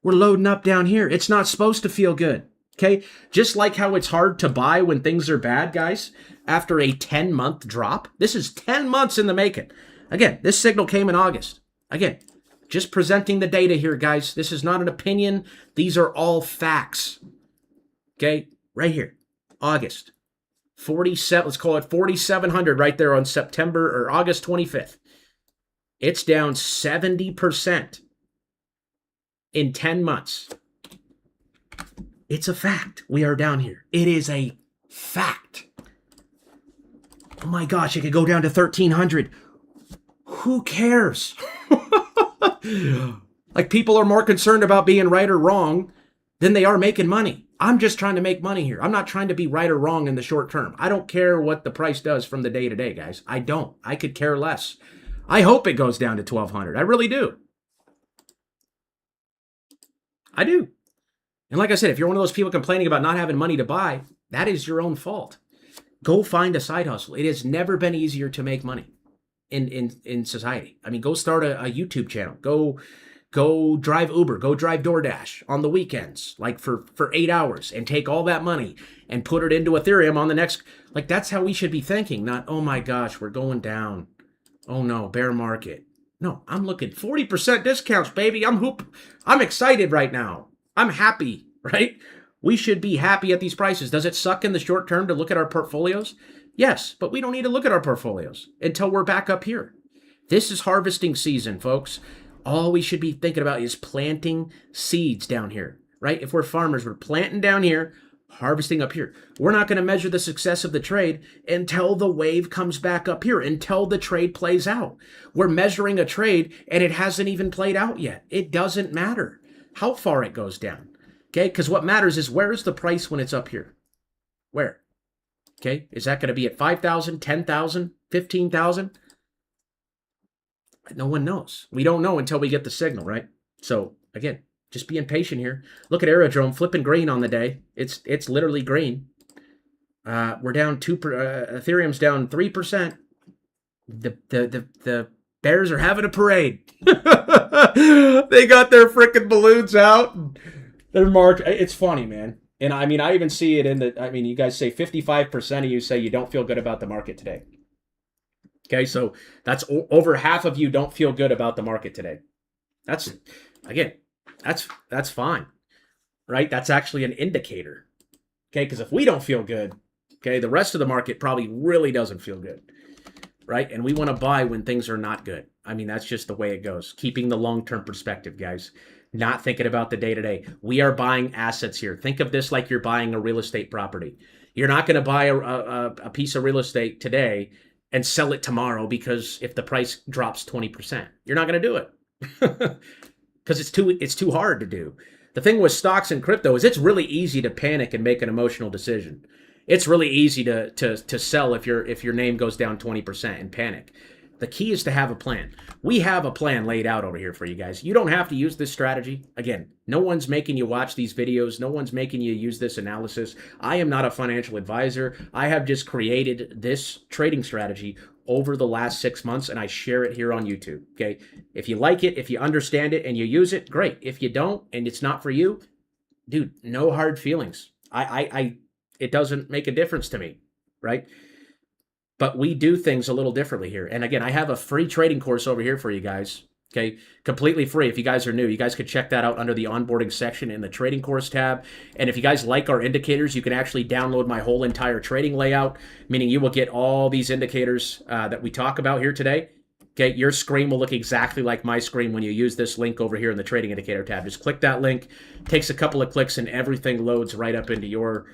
We're loading up down here. It's not supposed to feel good, okay? Just like how it's hard to buy when things are bad, guys, after a 10-month drop. This is 10 months in the making. Again, this signal came in August. Again, just presenting the data here, guys. This is not an opinion. These are all facts, okay? Right here, August. 47, let's call it 4,700 right there on September or August 25th. It's down 70% in 10 months. It's a fact. We are down here. It is a fact. Oh my gosh, it could go down to 1,300. Who cares? Like, people are more concerned about being right or wrong than they are making money. I'm just trying to make money here. I'm not trying to be right or wrong in the short term. I don't care what the price does from the day to day, guys. I don't. I could care less. I hope it goes down to 1,200. I really do. I do. And like I said, if you're one of those people complaining about not having money to buy, that is your own fault. Go find a side hustle. It has never been easier to make money in society. I mean, go start a YouTube channel. Go drive Uber, go drive DoorDash on the weekends, like for 8 hours, and take all that money and put it into Ethereum on the next, like, that's how we should be thinking, not, oh my gosh, we're going down. Oh no, bear market. No, I'm looking 40% discounts, baby. I'm excited right now. I'm happy, right? We should be happy at these prices. Does it suck in the short term to look at our portfolios? Yes, but we don't need to look at our portfolios until we're back up here. This is harvesting season, folks. All we should be thinking about is planting seeds down here, right? If we're farmers, we're planting down here, harvesting up here. We're not going to measure the success of the trade until the wave comes back up here, until the trade plays out. We're measuring a trade and it hasn't even played out yet. It doesn't matter how far it goes down, okay? Because what matters is, where is the price when it's up here? Where? Okay, is that going to be at 5,000, 10,000, 15,000? No one knows. We don't know until we get the signal, right? So, again, just being patient here. Look at Aerodrome flipping green on the day. It's literally green. We're down Ethereum's down 3%. The bears are having a parade. They got their freaking balloons out. They're marching. It's funny, man. And I mean, I even see it in you guys say 55% of you say you don't feel good about the market today. Okay, so that's over half of you don't feel good about the market today. That's fine, right? That's actually an indicator, okay? Because if we don't feel good, okay, the rest of the market probably really doesn't feel good, right? And we want to buy when things are not good. I mean, that's just the way it goes. Keeping the long-term perspective, guys. Not thinking about the day-to-day. We are buying assets here. Think of this like you're buying a real estate property. You're not going to buy a piece of real estate today and sell it tomorrow because if the price drops 20%, you're not going to do it because it's too hard to do. The thing with stocks and crypto is it's really easy to panic and make an emotional decision. It's really easy to sell if your name goes down 20% and panic. The key is to have a plan. We have a plan laid out over here for you guys. You don't have to use this strategy. Again, no one's making you watch these videos. No one's making you use this analysis. I am not a financial advisor. I have just created this trading strategy over the last 6 months, and I share it here on YouTube, okay? If you like it, if you understand it, and you use it, great. If you don't, and it's not for you, dude, no hard feelings. It doesn't make a difference to me, right? But we do things a little differently here. And again, I have a free trading course over here for you guys, okay? Completely free. If you guys are new, you guys could check that out under the onboarding section in the trading course tab. And if you guys like our indicators, you can actually download my whole entire trading layout, meaning you will get all these indicators that we talk about here today. Okay, your screen will look exactly like my screen when you use this link over here in the trading indicator tab. Just click that link, takes a couple of clicks, and everything loads right up into your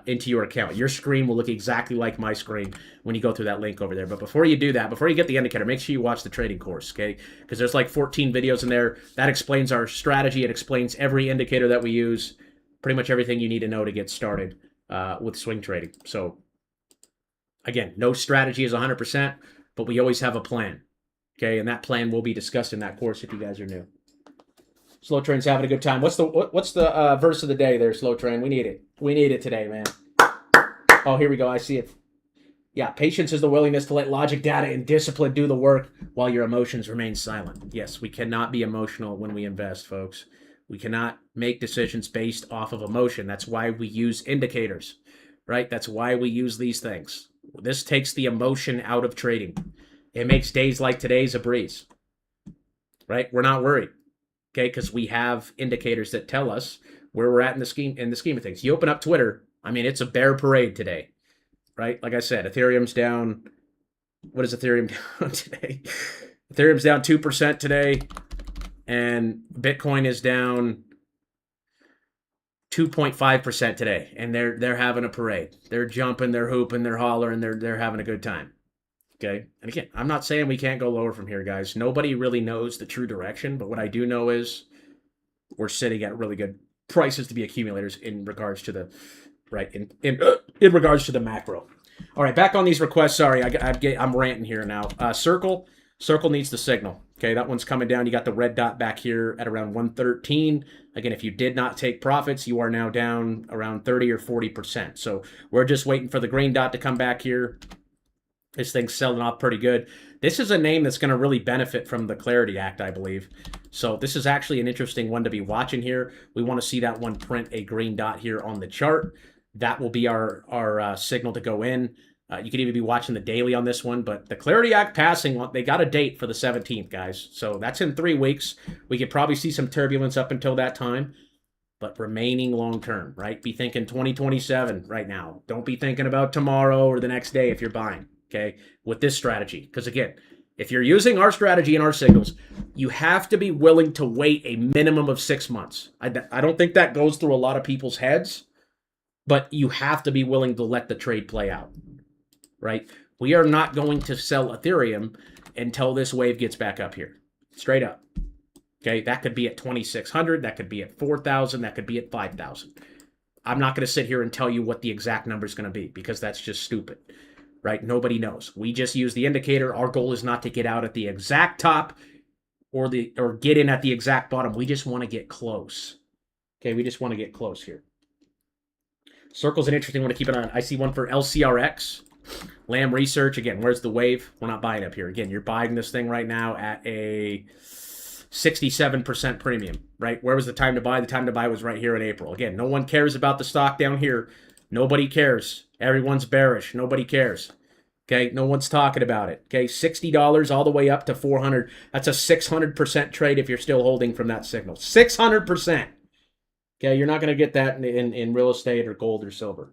into your account. Your screen will look exactly like my screen when you go through that link over there. But before you do that, before you get the indicator, make sure you watch the trading course, okay? Because there's like 14 videos in there. That explains our strategy. It explains every indicator that we use, pretty much everything you need to know to get started with swing trading. So again, no strategy is 100%, but we always have a plan, okay? And that plan will be discussed in that course if you guys are new. Slow Train's having a good time. What's the verse of the day there, Slow Train? We need it. We need it today, man. Oh, here we go. I see it. Yeah, patience is the willingness to let logic, data, and discipline do the work while your emotions remain silent. Yes, we cannot be emotional when we invest, folks. We cannot make decisions based off of emotion. That's why we use indicators, right? That's why we use these things. This takes the emotion out of trading. It makes days like today's a breeze, right? We're not worried. Okay, because we have indicators that tell us where we're at in the scheme of things. You open up Twitter, I mean, it's a bear parade today, right? Like I said, Ethereum's down. What is Ethereum down today? Ethereum's down 2% today, and Bitcoin is down 2.5% today, and they're having a parade. They're jumping, they're hooping, they're hollering, they're having a good time. Okay. And again, I'm not saying we can't go lower from here, guys. Nobody really knows the true direction, but what I do know is we're sitting at really good prices to be accumulators in regards to the in regards to the macro. All right, back on these requests. Sorry, I'm ranting here now. Circle needs the signal. Okay, that one's coming down. You got the red dot back here at around 113. Again, if you did not take profits, you are now down around 30 or 40%. So we're just waiting for the green dot to come back here. This thing's selling off pretty good. This is a name that's going to really benefit from the Clarity Act, I believe. So this is actually an interesting one to be watching here. We want to see that one print a green dot here on the chart. That will be our signal to go in. You could even be watching the daily on this one. But the Clarity Act passing, they got a date for the 17th, guys. So that's in 3 weeks. We could probably see some turbulence up until that time. But remaining long-term, right? Be thinking 2027 right now. Don't be thinking about tomorrow or the next day if you're buying. Okay, with this strategy. Because again, if you're using our strategy and our signals, you have to be willing to wait a minimum of 6 months. I don't think that goes through a lot of people's heads, but you have to be willing to let the trade play out, right? We are not going to sell Ethereum until this wave gets back up here, straight up. Okay, that could be at 2,600, that could be at 4,000, that could be at 5,000. I'm not going to sit here and tell you what the exact number is going to be because that's just stupid. Right? Nobody knows. We just use the indicator. Our goal is not to get out at the exact top or get in at the exact bottom. We just want to get close. Okay, we just want to get close here. Circle's an interesting one to keep an eye on. I see one for LCRX. Lamb Research. Again, where's the wave? We're not buying up here. Again, you're buying this thing right now at a 67% premium, right? Where was the time to buy? The time to buy was right here in April. Again, no one cares about the stock down here. Nobody cares. Everyone's bearish. Nobody cares. Okay, no one's talking about it. Okay, $60 all the way up to $400. That's a 600% trade if you're still holding from that signal. 600%. Okay, you're not going to get that in real estate or gold or silver.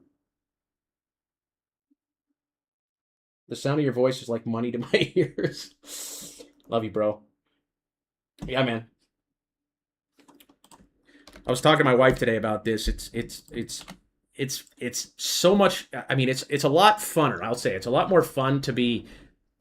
The sound of your voice is like money to my ears. Love you, bro. Yeah, man. I was talking to my wife today about this. It's so much. I mean, it's a lot funner. I'll say it's a lot more fun to be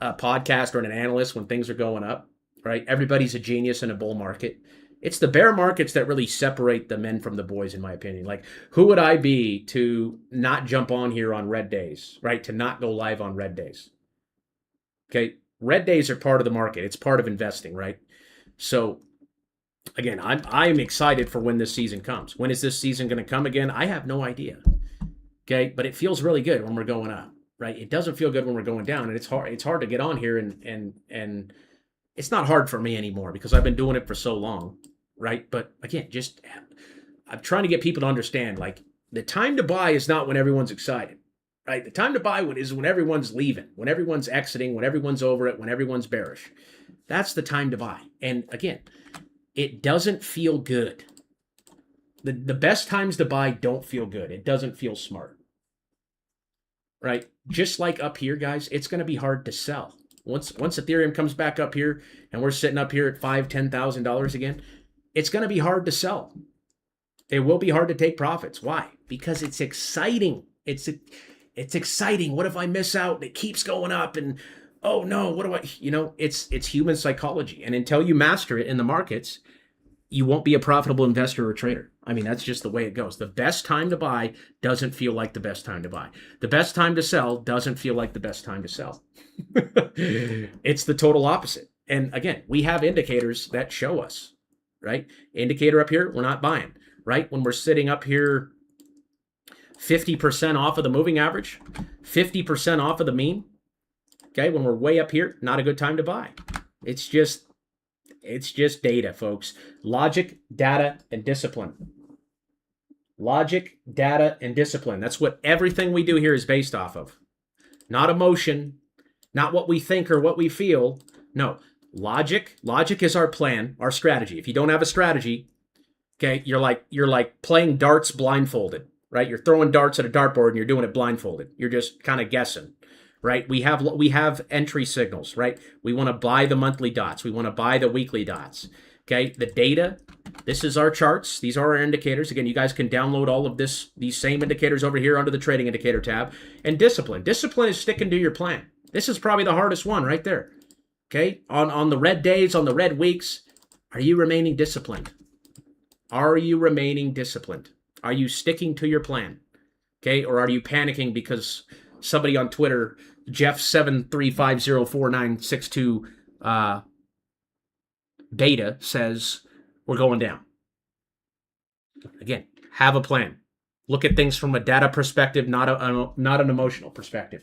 a podcaster and an analyst when things are going up, right? Everybody's a genius in a bull market. It's the bear markets that really separate the men from the boys, in my opinion. Like, who would I be to not jump on here on red days, right? To not go live on red days. Okay, red days are part of the market. It's part of investing, right? So again, I'm excited for when this season comes. When is this season going to come again? I have no idea. Okay, but it feels really good when we're going up, right? It doesn't feel good when we're going down, and it's hard to get on here and it's not hard for me anymore because I've been doing it for so long, right? But again, I'm trying to get people to understand, like, the time to buy is not when everyone's excited, right? The time to buy is when everyone's leaving, when everyone's exiting, when everyone's over it, when everyone's bearish. That's the time to buy. And again, it doesn't feel good. The best times to buy don't feel good. It doesn't feel smart, right? Just like up here, guys, it's going to be hard to sell. Once Ethereum comes back up here and we're sitting up here at $5,000, $10,000 again, it's going to be hard to sell. It will be hard to take profits. Why? Because it's exciting. It's exciting. What if I miss out? It keeps going up, and oh no, what do I? It's human psychology, and until you master it in the markets, you won't be a profitable investor or trader. I mean, that's just the way it goes. The best time to buy doesn't feel like the best time to buy. The best time to sell doesn't feel like the best time to sell. It's the total opposite. And again, we have indicators that show us, right? Indicator up here, we're not buying, right? When we're sitting up here 50% off of the moving average, 50% off of the mean, okay? When we're way up here, not a good time to buy. It's just data, folks. Logic, data, and discipline. Logic, data, and discipline. That's what everything we do here is based off of. Not emotion, not what we think or what we feel. No, logic. Logic is our plan, our strategy. If you don't have a strategy, okay, you're like playing darts blindfolded, right? You're throwing darts at a dartboard and you're doing it blindfolded. You're just kind of guessing. Right? We have entry signals, right? We want to buy the monthly dots. We want to buy the weekly dots. Okay? The data, this is our charts. These are our indicators. Again, you guys can download all of these same indicators over here under the trading indicator tab. And discipline. Discipline is sticking to your plan. This is probably the hardest one right there. Okay? On the red days, on the red weeks, are you remaining disciplined? Are you remaining disciplined? Are you sticking to your plan? Okay? Or are you panicking because somebody on Twitter, Jeff73504962 beta, says we're going down? Again, have a plan. Look at things from a data perspective, not an emotional perspective.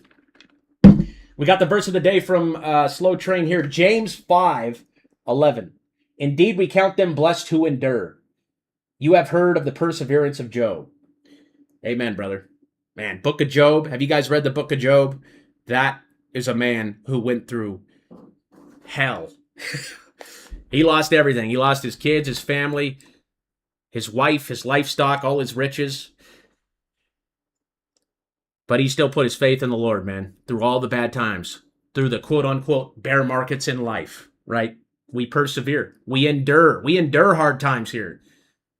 We got the verse of the day from Slow Train here, James 5:11. Indeed, we count them blessed who endure. You have heard of the perseverance of Job. Amen, brother. Man, Book of Job. Have you guys read the Book of Job? That is a man who went through hell. He lost everything. He lost his kids, his family, his wife, his livestock, all his riches. But he still put his faith in the Lord, man, through all the bad times, through the quote-unquote bear markets in life, right? We persevere. We endure. We endure hard times here.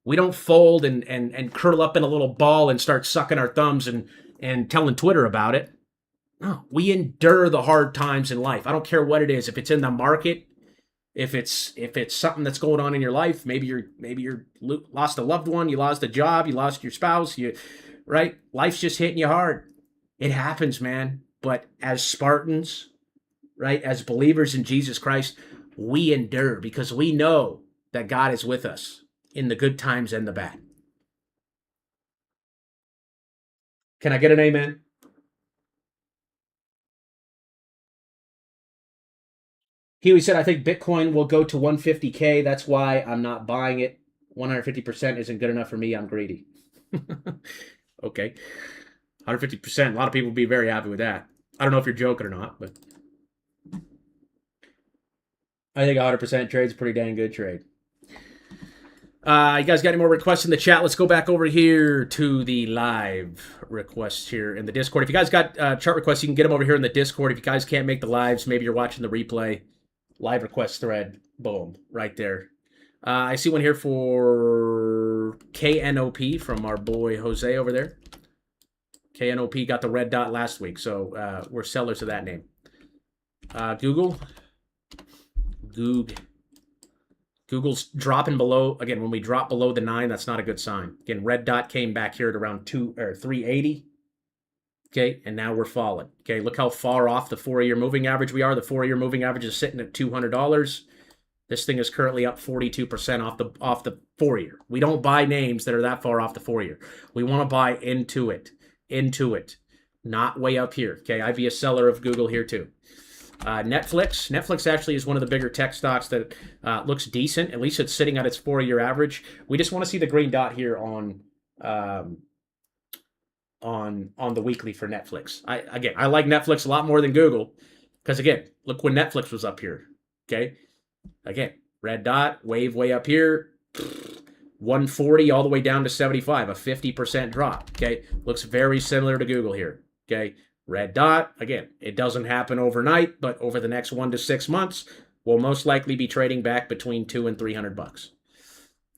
We don't fold and curl up in a little ball and start sucking our thumbs and telling Twitter about it. No, we endure the hard times in life. I don't care what it is. If it's in the market, if it's something that's going on in your life, maybe you're lost a loved one, you lost a job, you lost your spouse, right? Life's just hitting you hard. It happens, man. But as Spartans, right, as believers in Jesus Christ, we endure because we know that God is with us in the good times and the bad. Can I get an amen? Huey said, I think Bitcoin will go to 150K. That's why I'm not buying it. 150% isn't good enough for me. I'm greedy. Okay. 150%. A lot of people would be very happy with that. I don't know if you're joking or not, but I think 100% trade is a pretty dang good trade. You guys got any more requests in the chat? Let's go back over here to the live requests here in the Discord. If you guys got chart requests, you can get them over here in the Discord. If you guys can't make the lives, maybe you're watching the replay, live request thread, boom, right there. I see one here for KNOP from our boy Jose over there. KNOP got the red dot last week, so we're sellers of that name. Google's dropping below. Again, when we drop below the 9, that's not a good sign. Again, red dot came back here at around 380. Okay, and now we're falling. Okay, look how far off the 4-year moving average we are. The 4-year moving average is sitting at $200. This thing is currently up 42% off the 4-year. We don't buy names that are that far off the 4-year. We want to buy into it, not way up here. Okay, I'd be a seller of Google here too. Netflix actually is one of the bigger tech stocks that looks decent. At least it's sitting at its 4-year average. We just want to see the green dot here on the weekly for Netflix. I like Netflix a lot more than Google because again, look when Netflix was up here. Okay, again, red dot, wave way up here, 140 all the way down to 75, a 50% drop. Okay, looks very similar to Google here. Okay. Red dot, again, it doesn't happen overnight, but over the next 1 to 6 months, we'll most likely be trading back between $200 and $300.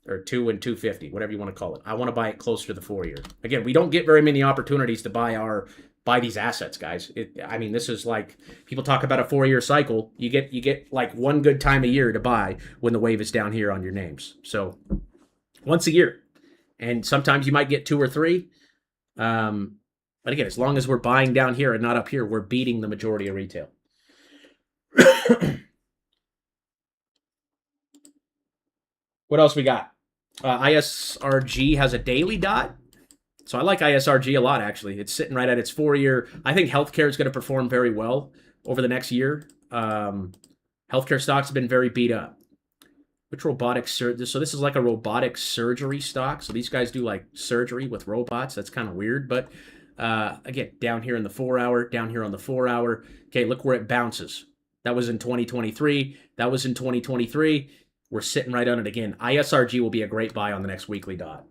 or 2 and 250, whatever you want to call it. I want to buy it closer to the 4-year. Again, we don't get very many opportunities to buy these assets, guys. I mean, this is like, people talk about a 4-year cycle. You get like one good time a year to buy when the wave is down here on your names. So once a year, and sometimes you might get 2 or 3. But again, as long as we're buying down here and not up here, we're beating the majority of retail. What else we got? ISRG has a daily dot. So I like ISRG a lot, actually. It's sitting right at its 4-year. I think healthcare is going to perform very well over the next year. Healthcare stocks have been very beat up. Which robotic surgery? So this is like a robotic surgery stock. So these guys do like surgery with robots. That's kind of weird. But again, down here in the 4-hour, down here on the 4-hour. Okay, look where it bounces. That was in 2023. That was in 2023. We're sitting right on it again. ISRG will be a great buy on the next weekly dot.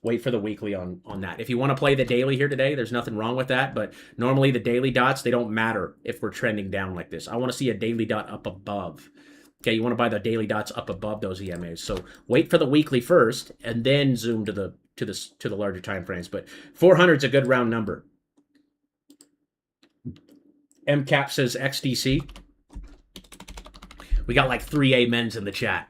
Wait for the weekly on that. If you want to play the daily here today, there's nothing wrong with that. But normally the daily dots, they don't matter if we're trending down like this. I want to see a daily dot up above. Okay, you want to buy the daily dots up above those EMAs. So wait for the weekly first, and then zoom to the larger time frames. But 400 is a good round number. MCAP says XDC. We got like 3 amens in the chat.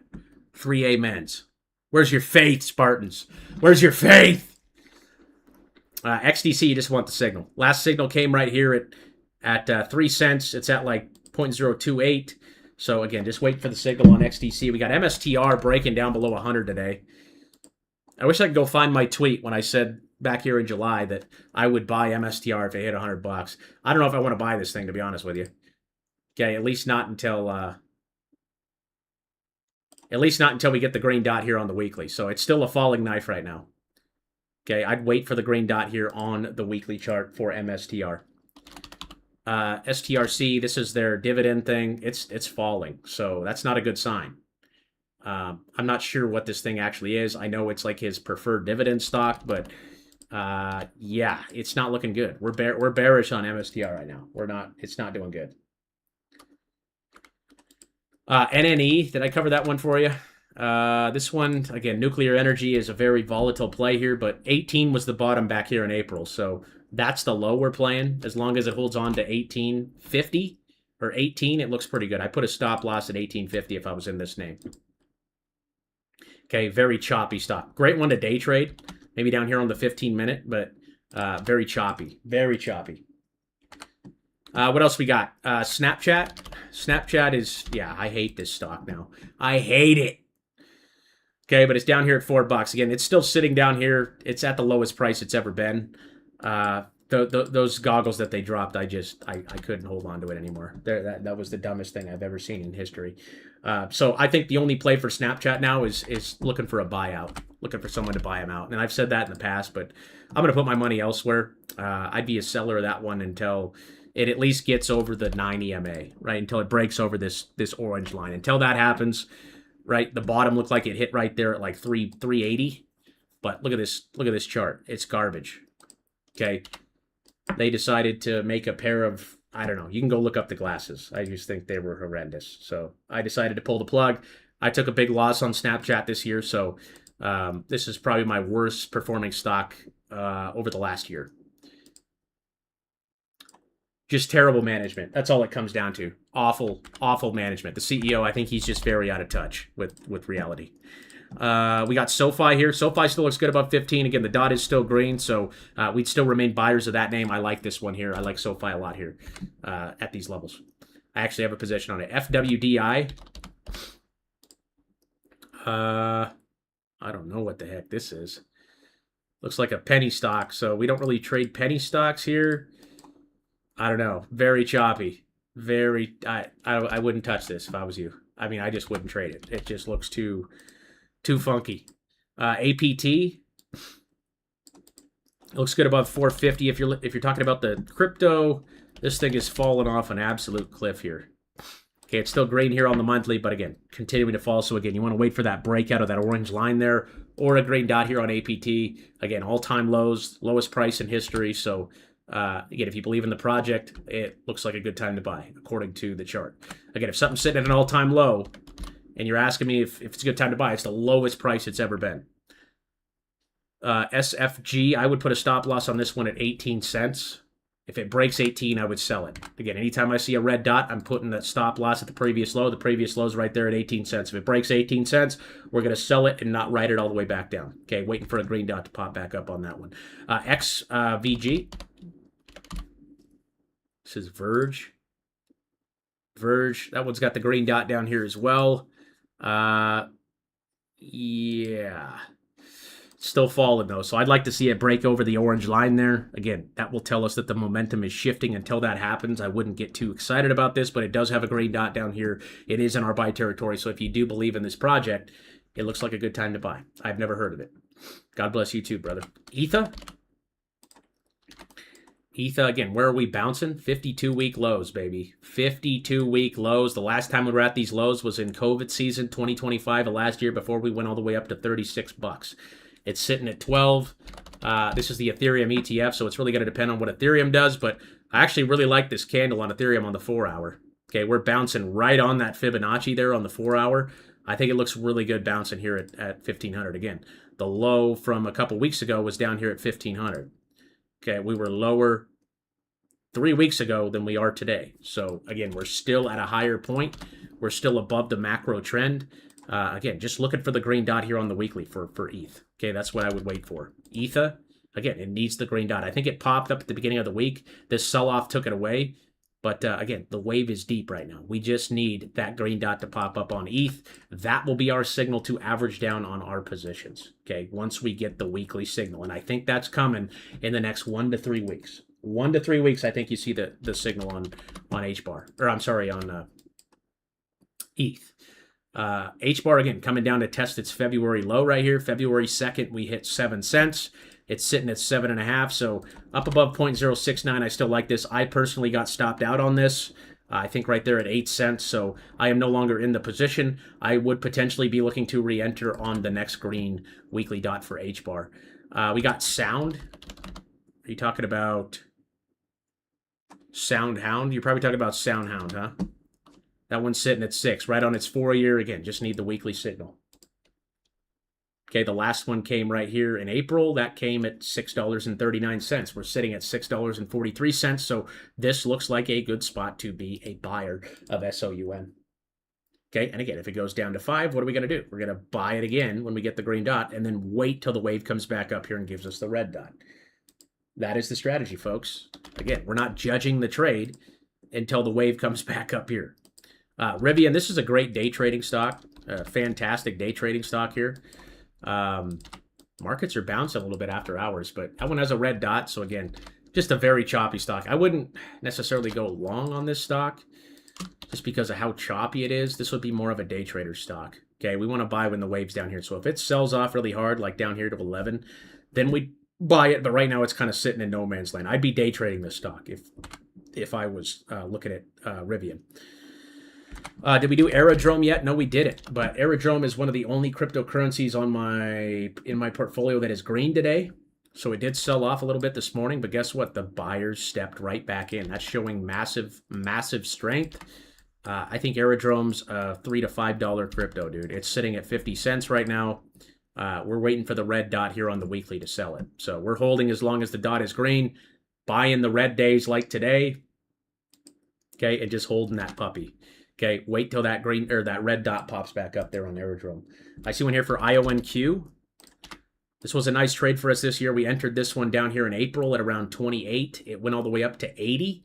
3 amens. Where's your faith, Spartans? Where's your faith? XDC, you just want the signal. Last signal came right here at 3 cents. It's at like 0.028. So again, just wait for the signal on XDC. We got MSTR breaking down below 100 today. I wish I could go find my tweet when I said back here in July that I would buy MSTR if it hit $100. I don't know if I want to buy this thing, to be honest with you. Okay, at least not until we get the green dot here on the weekly. So it's still a falling knife right now. Okay, I'd wait for the green dot here on the weekly chart for MSTR. STRC, this is their dividend thing. It's falling, so that's not a good sign. I'm not sure what this thing actually is. I know it's like his preferred dividend stock, but yeah, it's not looking good. We're bearish on MSTR right now. It's not doing good. NNE, did I cover that one for you? This one, again, nuclear energy is a very volatile play here, but 18 was the bottom back here in April, so that's the low we're playing. As long as it holds on to 1850 or 18, it looks pretty good. I put a stop loss at 1850 if I was in this name. Okay, very choppy stock. Great one to day trade, maybe down here on the 15-minute, but very choppy, very choppy. What else we got? Snapchat. Snapchat is, yeah, I hate this stock now. I hate it. Okay, but it's down here at $4. Again, it's still sitting down here. It's at the lowest price it's ever been. Those goggles that they dropped, I couldn't hold on to it anymore. That was the dumbest thing I've ever seen in history. So I think the only play for Snapchat now is looking for a buyout, looking for someone to buy them out. And I've said that in the past, but I'm going to put my money elsewhere. I'd be a seller of that one until it at least gets over the 9 EMA, right? Until it breaks over this orange line. Until that happens, right? The bottom looked like it hit right there at like 380. But look at this chart. It's garbage. Okay. They decided to make a pair of, I don't know, you can go look up the glasses. I just think they were horrendous. So I decided to pull the plug. I took a big loss on Snapchat this year. So this is probably my worst performing stock over the last year. Just terrible management. That's all it comes down to. Awful, awful management. The CEO, I think he's just very out of touch with reality. We got SoFi here. SoFi still looks good above 15. Again, the dot is still green, so we'd still remain buyers of that name. I like this one here. I like SoFi a lot here at these levels. I actually have a position on it. FWDI. I don't know what the heck this is. Looks like a penny stock, so we don't really trade penny stocks here. I don't know. Very choppy. Very. I wouldn't touch this if I was you. I mean, I just wouldn't trade it. It just looks too funky. APT looks good above 450. If you're talking about the crypto, this thing is falling off an absolute cliff here. Okay, it's still green here on the monthly, but again, continuing to fall. So again, you want to wait for that breakout of that orange line there, or a green dot here on APT. Again, all-time lows, lowest price in history. So again, if you believe in the project, it looks like a good time to buy, according to the chart. Again, if something's sitting at an all-time low, and you're asking me if it's a good time to buy, it's the lowest price it's ever been. SFG, I would put a stop loss on this one at 18 cents. If it breaks 18, I would sell it. Again, anytime I see a red dot, I'm putting that stop loss at the previous low. The previous low is right there at 18 cents. If it breaks 18 cents, we're going to sell it and not ride it all the way back down. Okay, waiting for a green dot to pop back up on that one. XVG. This is Verge. Verge, that one's got the green dot down here as well. Yeah. Still falling, though, so I'd like to see it break over the orange line there. Again, that will tell us that the momentum is shifting. Until that happens, I wouldn't get too excited about this, but it does have a green dot down here. It is in our buy territory, so if you do believe in this project, it looks like a good time to buy. I've never heard of it. God bless you too, brother. Ether, again, where are we bouncing? 52-week lows, baby. 52-week lows. The last time we were at these lows was in COVID season 2025 of last year before we went all the way up to 36 bucks. It's sitting at 12. This is the Ethereum ETF, so it's really going to depend on what Ethereum does, but I actually really like this candle on Ethereum on the 4-hour. Okay, we're bouncing right on that Fibonacci there on the 4-hour. I think it looks really good bouncing here at 1,500. Again, the low from a couple weeks ago was down here at 1,500. Okay, we were lower 3 weeks ago than we are today. So, again, we're still at a higher point. We're still above the macro trend. Again, just looking for the green dot here on the weekly for ETH. Okay, that's what I would wait for. Ether, again, it needs the green dot. I think it popped up at the beginning of the week. This sell-off took it away. But again, the wave is deep right now. We just need that green dot to pop up on ETH. That will be our signal to average down on our positions. Okay, once we get the weekly signal. And I think that's coming in the next 1 to 3 weeks. 1 to 3 weeks, I think you see the signal on HBAR. Or I'm sorry, on ETH. HBAR, again, coming down to test its February low right here. February 2nd, we hit 7 cents. It's sitting at 7.5, so up above 0.069. I still like this. I personally got stopped out on this. I think right there at 8 cents, so I am no longer in the position. I would potentially be looking to re-enter on the next green weekly dot for HBAR. We got Sound. Are you talking about SoundHound? You're probably talking about SoundHound, huh? That one's sitting at 6, right on its 4-year. Again, just need the weekly signal. Okay, the last one came right here in April. That came at $6.39. We're sitting at $6.43, so this looks like a good spot to be a buyer of SOUN. Okay, and again, if it goes down to 5, what are we going to do? We're going to buy it again when we get the green dot, and then wait till the wave comes back up here and gives us the red dot. That is the strategy, folks. Again, we're not judging the trade until the wave comes back up here. Rivian, this is a great day trading stock. Fantastic day trading stock here. Markets are bouncing a little bit after hours, but that one has a red dot. So again, just a very choppy stock. I wouldn't necessarily go long on this stock just because of how choppy it is. This would be more of a day trader stock. Okay, we want to buy when the wave's down here. So if it sells off really hard, like down here to 11, then we buy it. But right now it's kind of sitting in no man's land. I'd be day trading this stock if I was looking at Rivian. Did we do Aerodrome yet? No, we didn't. But Aerodrome is one of the only cryptocurrencies in my portfolio that is green today. So it did sell off a little bit this morning, but guess what? The buyers stepped right back in. That's showing massive, massive strength. I think Aerodrome's a $3 to $5 crypto, dude. It's sitting at 50 cents right now. We're waiting for the red dot here on the weekly to sell it. So we're holding as long as the dot is green, buying the red days like today. Okay, and just holding that puppy. Okay, wait till that green or that red dot pops back up there on Aerodrome. I see one here for IONQ. This was a nice trade for us this year. We entered this one down here in April at around 28. It went all the way up to 80,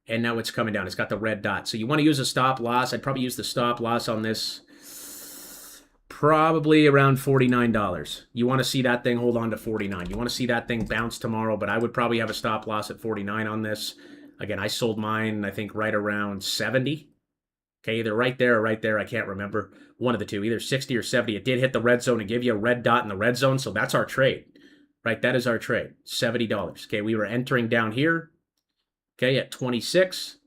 and now it's coming down. It's got the red dot. So you want to use a stop loss. I'd probably use the stop loss on this probably around $49. You want to see that thing hold on to 49. You want to see that thing bounce tomorrow, but I would probably have a stop loss at 49 on this. Again, I sold mine, I think, right around 70. Okay, either right there or right there. I can't remember. One of the two, either 60 or 70. It did hit the red zone and give you a red dot in the red zone, so that's our trade. Right, that is our trade, $70. Okay, we were entering down here, okay, at 26,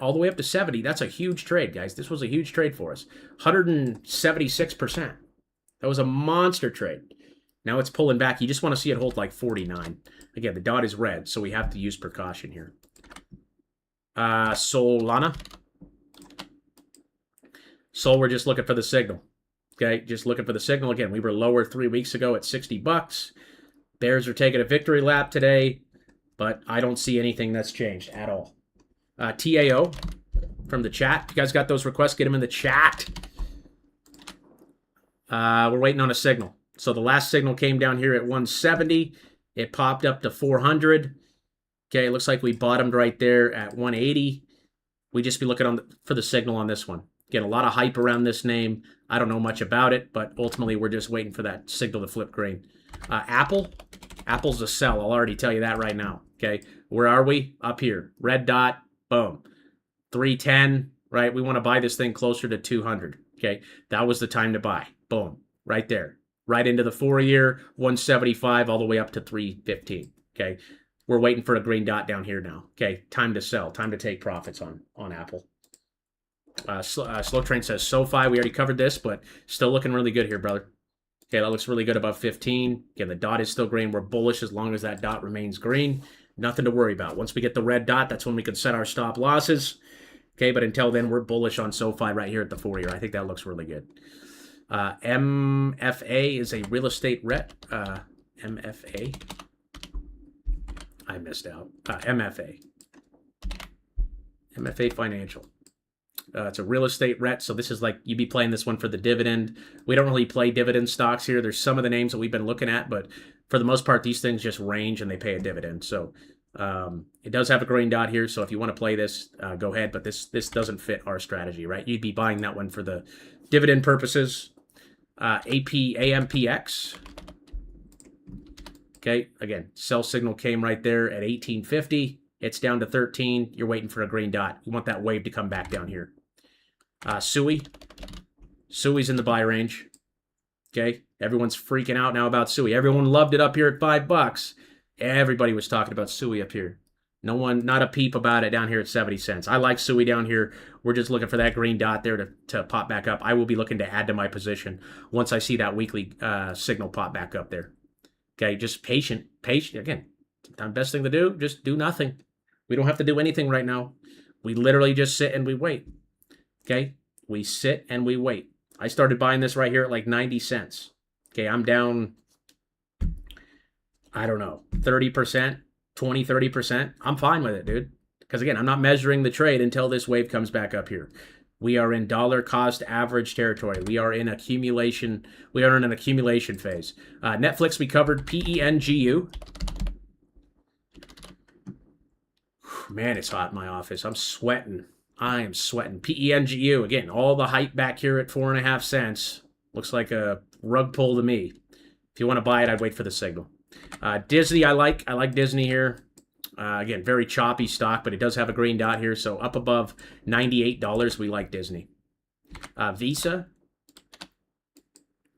all the way up to 70. That's a huge trade, guys. This was a huge trade for us. 176%. That was a monster trade. Now it's pulling back. You just want to see it hold like 49. Again, the dot is red, so we have to use precaution here. Solana. So we're just looking for the signal. Okay, just looking for the signal. Again, we were lower 3 weeks ago at 60 bucks. Bears are taking a victory lap today, but I don't see anything that's changed at all. TAO from the chat. If you guys got those requests, get them in the chat. We're waiting on a signal. So the last signal came down here at 170. It popped up to 400. Okay, it looks like we bottomed right there at 180. We just be looking for the signal on this one. Again, a lot of hype around this name. I don't know much about it, but ultimately we're just waiting for that signal to flip green. Apple's a sell. I'll already tell you that right now. Okay, where are we? Up here. Red dot. Boom. 310. Right. We want to buy this thing closer to 200. Okay, that was the time to buy. Boom. Right there. Right into the 4-year, 175 all the way up to 315. Okay, we're waiting for a green dot down here now. Okay, time to sell. Time to take profits on Apple. Slow Train says SoFi. We already covered this, but still looking really good here, brother. Okay, that looks really good above 15. Again, the dot is still green. We're bullish as long as that dot remains green. Nothing to worry about. Once we get the red dot, that's when we can set our stop losses. Okay, but until then, we're bullish on SoFi right here at the 4-year. I think that looks really good. MFA is a real estate rep. MFA. I missed out. MFA. MFA Financial. It's a real estate REIT, so this is like you'd be playing this one for the dividend. We don't really play dividend stocks here. There's some of the names that we've been looking at, but for the most part, these things just range and they pay a dividend. So it does have a green dot here, so if you want to play this, go ahead, but this doesn't fit our strategy, right? You'd be buying that one for the dividend purposes. AMPX. Okay, again, sell signal came right there at 1850. It's down to 13. You're waiting for a green dot. You want that wave to come back down here. Sui. Sui's in the buy range. Okay, everyone's freaking out now about Sui. Everyone loved it up here at $5. Everybody was talking about Sui up here. No one, not a peep about it down here at 70 cents. I like Sui down here. We're just looking for that green dot there to pop back up. I will be looking to add to my position once I see that weekly signal pop back up there. Okay, just patient. Again, the best thing to do, just do nothing. We don't have to do anything right now. We literally just sit and we wait. Okay, we sit and we wait. I started buying this right here at like 90 cents. Okay, I'm down, I don't know, 30%, 20, 30%. I'm fine with it, dude. Because again, I'm not measuring the trade until this wave comes back up here. We are in dollar cost average territory. We are in accumulation. We are in an accumulation phase. Netflix, we covered PENGU. Man, it's hot in my office. I'm sweating. I am sweating. PENGU, again, all the hype back here at 4.5 cents. Looks like a rug pull to me. If you want to buy it, I'd wait for the signal. Disney, I like Disney here. Again, very choppy stock, but it does have a green dot here. So up above $98, we like Disney. Visa.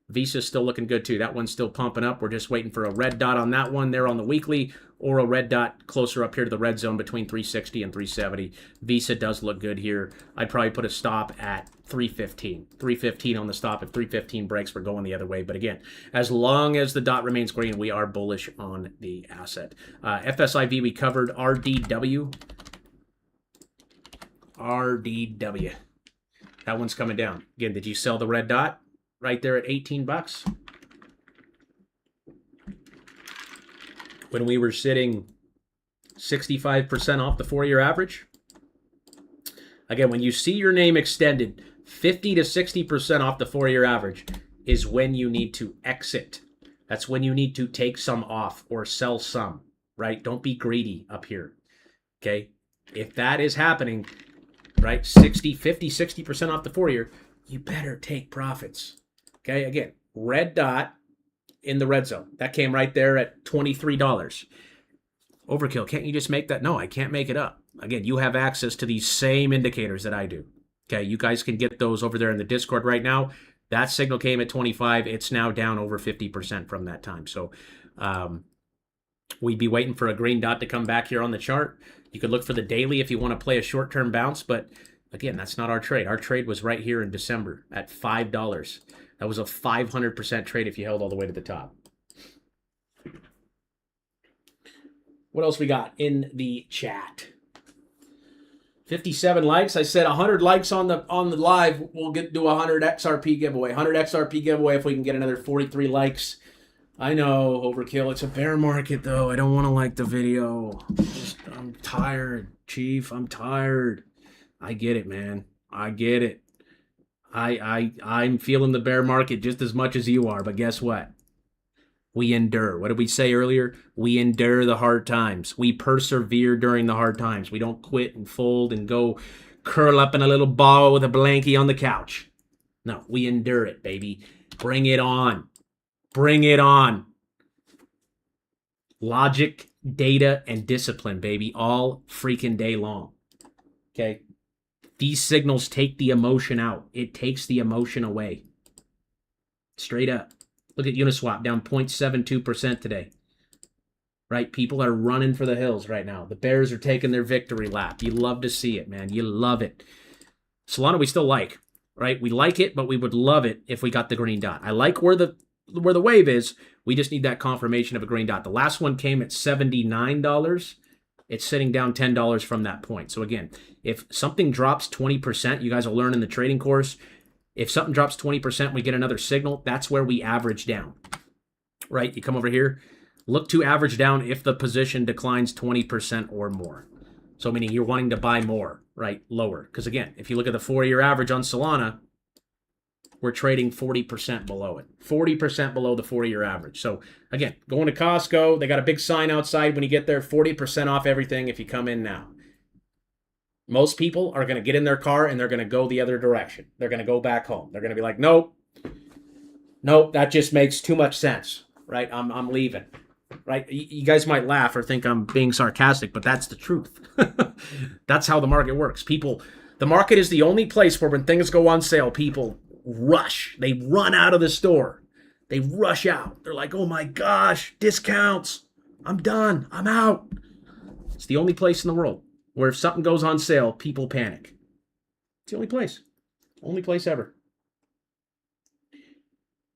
Visa's still looking good too. That one's still pumping up. We're just waiting for a red dot on that one there on the weekly, or a red dot closer up here to the red zone between 360 and 370. Visa does look good here. I'd probably put a stop at 315. 315 on the stop. If 315 breaks, we're going the other way. But again, as long as the dot remains green, we are bullish on the asset. FSIV, we covered RDW. RDW. That one's coming down. Again, did you sell the red dot? Right there at 18 bucks. When we were sitting 65% off the 4-year average. Again, when you see your name extended 50 to 60% off the 4-year average is when you need to exit. That's when you need to take some off or sell some, right? Don't be greedy up here, okay? If that is happening, right, 50, 60% off the 4-year, you better take profits. Okay, again, red dot in the red zone. That came right there at $23. Overkill, can't you just make that? No, I can't make it up. Again, you have access to these same indicators that I do. Okay, you guys can get those over there in the Discord right now. That signal came at 25. It's now down over 50% from that time. So we'd be waiting for a green dot to come back here on the chart. You could look for the daily if you want to play a short-term bounce, but again, that's not our trade. Our trade was right here in December at $5. That was a 500% trade if you held all the way to the top. What else we got in the chat? 57 likes. I said 100 likes on the live. We'll do a 100 XRP giveaway. 100 XRP giveaway if we can get another 43 likes. I know, Overkill. It's a bear market, though. I don't want to like the video. I'm tired, Chief. I'm tired. I get it, man. I get it. I'm feeling the bear market just as much as you are, but guess what? We endure. What did we say earlier? We endure the hard times. We persevere during the hard times. We don't quit and fold and go curl up in a little ball with a blankie on the couch. No, we endure it, baby. Bring it on. Bring it on. Logic, data, and discipline, baby, all freaking day long. Okay? These signals take the emotion out. It takes the emotion away. Straight up. Look at Uniswap down 0.72% today. Right? People are running for the hills right now. The bears are taking their victory lap. You love to see it, man. You love it. Solana we still like, right? We like it, but we would love it if we got the green dot. I like where the wave is. We just need that confirmation of a green dot. The last one came at $79. It's sitting down $10 from that point. So again, if something drops 20%, you guys will learn in the trading course, if something drops 20%, we get another signal, that's where we average down, right? You come over here, look to average down if the position declines 20% or more. So meaning you're wanting to buy more, right? Lower. Because again, if you look at the 4-year average on Solana, we're trading 40% below it. 40% below the 4-year average. So again, going to Costco, they got a big sign outside when you get there, 40% off everything if you come in now. Most people are going to get in their car and they're going to go the other direction. They're going to go back home. They're going to be like, nope, that just makes too much sense, right? I'm leaving, right? You guys might laugh or think I'm being sarcastic, but that's the truth. That's how the market works. The market is the only place where when things go on sale, people rush. They run out of the store. They rush out. They're like, oh my gosh, discounts. I'm done. I'm out. It's the only place in the world where if something goes on sale, people panic. It's the only place. Only place ever.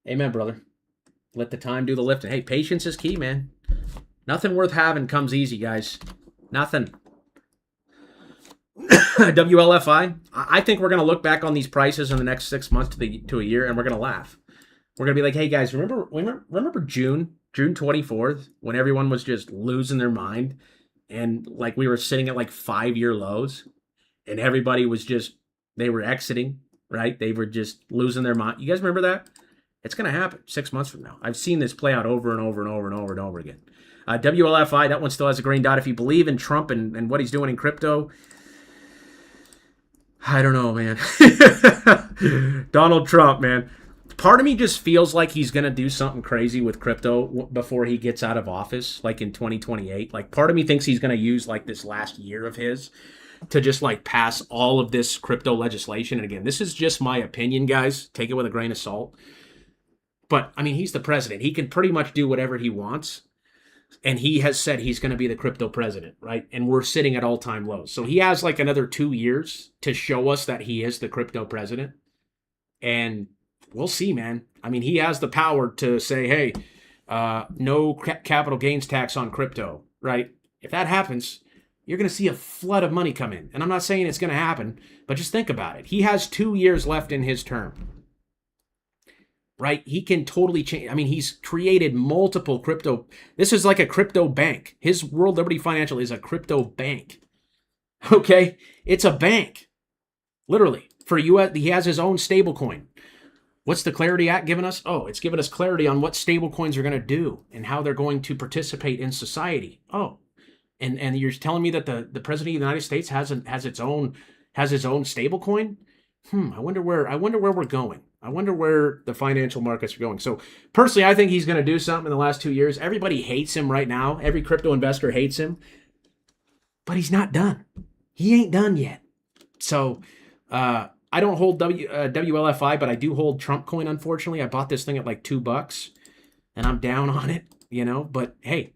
Amen, brother. Let the time do the lifting. Hey, patience is key, man. Nothing worth having comes easy, guys. Nothing. WLFI, I think we're going to look back on these prices in the next 6 months to a year, and we're going to laugh. We're going to be like, hey, guys, remember June 24th, when everyone was just losing their mind? And like we were sitting at like 5-year lows and everybody was just, they were exiting, right? They were just losing their mind. You guys remember that? It's going to happen 6 months from now. I've seen this play out over and over and over and over and over again. WLFI, that one still has a green dot. If you believe in Trump and what he's doing in crypto, I don't know, man. Donald Trump, man. Part of me just feels like he's going to do something crazy with crypto before he gets out of office, like in 2028. Like, part of me thinks he's going to use, like, this last year of his to just, like, pass all of this crypto legislation. And again, this is just my opinion, guys. Take it with a grain of salt. But, I mean, he's the president. He can pretty much do whatever he wants. And he has said he's going to be the crypto president, right? And we're sitting at all-time lows. So he has, like, another 2 years to show us that he is the crypto president. And we'll see, man. I mean, he has the power to say, hey, no capital gains tax on crypto, right? If that happens, you're going to see a flood of money come in. And I'm not saying it's going to happen, but just think about it. He has 2 years left in his term, right? He can totally change. I mean, he's created multiple crypto. This is like a crypto bank. His World Liberty Financial is a crypto bank, okay? It's a bank, literally. For US, he has his own stable coin. What's the Clarity Act giving us? Oh, it's giving us clarity on what stablecoins are going to do and how they're going to participate in society. Oh, and you're telling me that the President of the United States has its own stablecoin? I wonder where we're going. I wonder where the financial markets are going. So personally, I think he's going to do something in the last 2 years. Everybody hates him right now. Every crypto investor hates him, but he's not done. He ain't done yet. So, I don't hold WLFI, but I do hold Trump coin, unfortunately. I bought this thing at like $2, and I'm down on it, you know. But hey,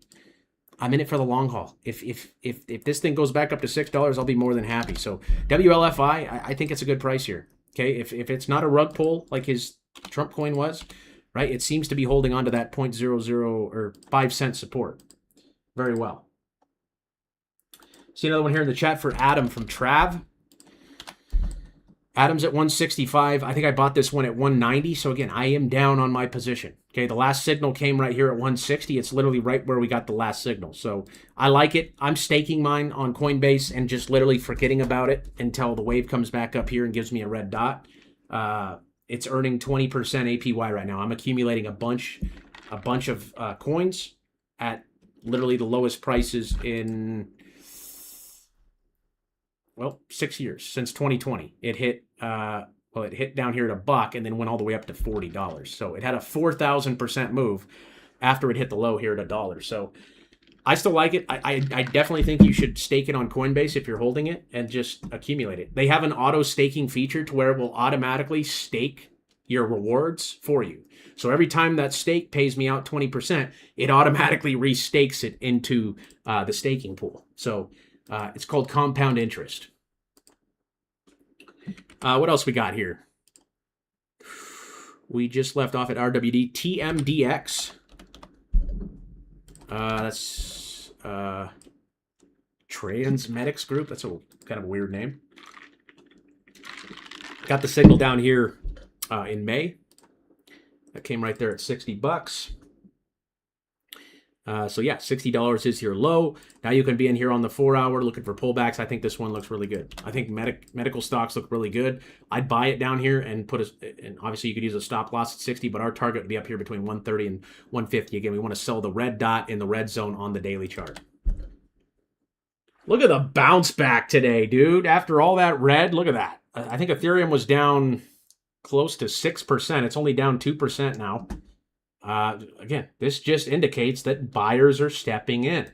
I'm in it for the long haul. If this thing goes back up to $6, I'll be more than happy. So WLFI, I think it's a good price here. Okay, if it's not a rug pull like his Trump coin was, right? It seems to be holding on to that 0.00 or 5 cent support very well. See another one here in the chat for Adam from Trav. Adam's at 165. I think I bought this one at 190. So again, I am down on my position. Okay, the last signal came right here at 160. It's literally right where we got the last signal. So I like it. I'm staking mine on Coinbase and just literally forgetting about it until the wave comes back up here and gives me a red dot. It's earning 20% APY right now. I'm accumulating a bunch of coins at literally the lowest prices in, well, 6 years, since 2020. It hit it hit down here at $1 and then went all the way up to $40. So it had a 4,000% move after it hit the low here at $1. So I still like it. I definitely think you should stake it on Coinbase if you're holding it and just accumulate it. They have an auto staking feature to where it will automatically stake your rewards for you. So every time that stake pays me out 20%, it automatically restakes it into the staking pool. So it's called compound interest. What else we got here? We just left off at RWD. TMDX. That's Transmedics Group. That's a kind of a weird name. Got the signal down here in May. That came right there at $60. So yeah, $60 is your low. Now you can be in here on the 4 hour looking for pullbacks. I think this one looks really good. I think medical stocks look really good. I'd buy it down here and and obviously you could use a stop loss at 60, but our target would be up here between 130 and 150. Again, we want to sell the red dot in the red zone on the daily chart. Look at the bounce back today, dude. After all that red, look at that. I think Ethereum was down close to 6%. It's only down 2% now. Again, this just indicates that buyers are stepping in.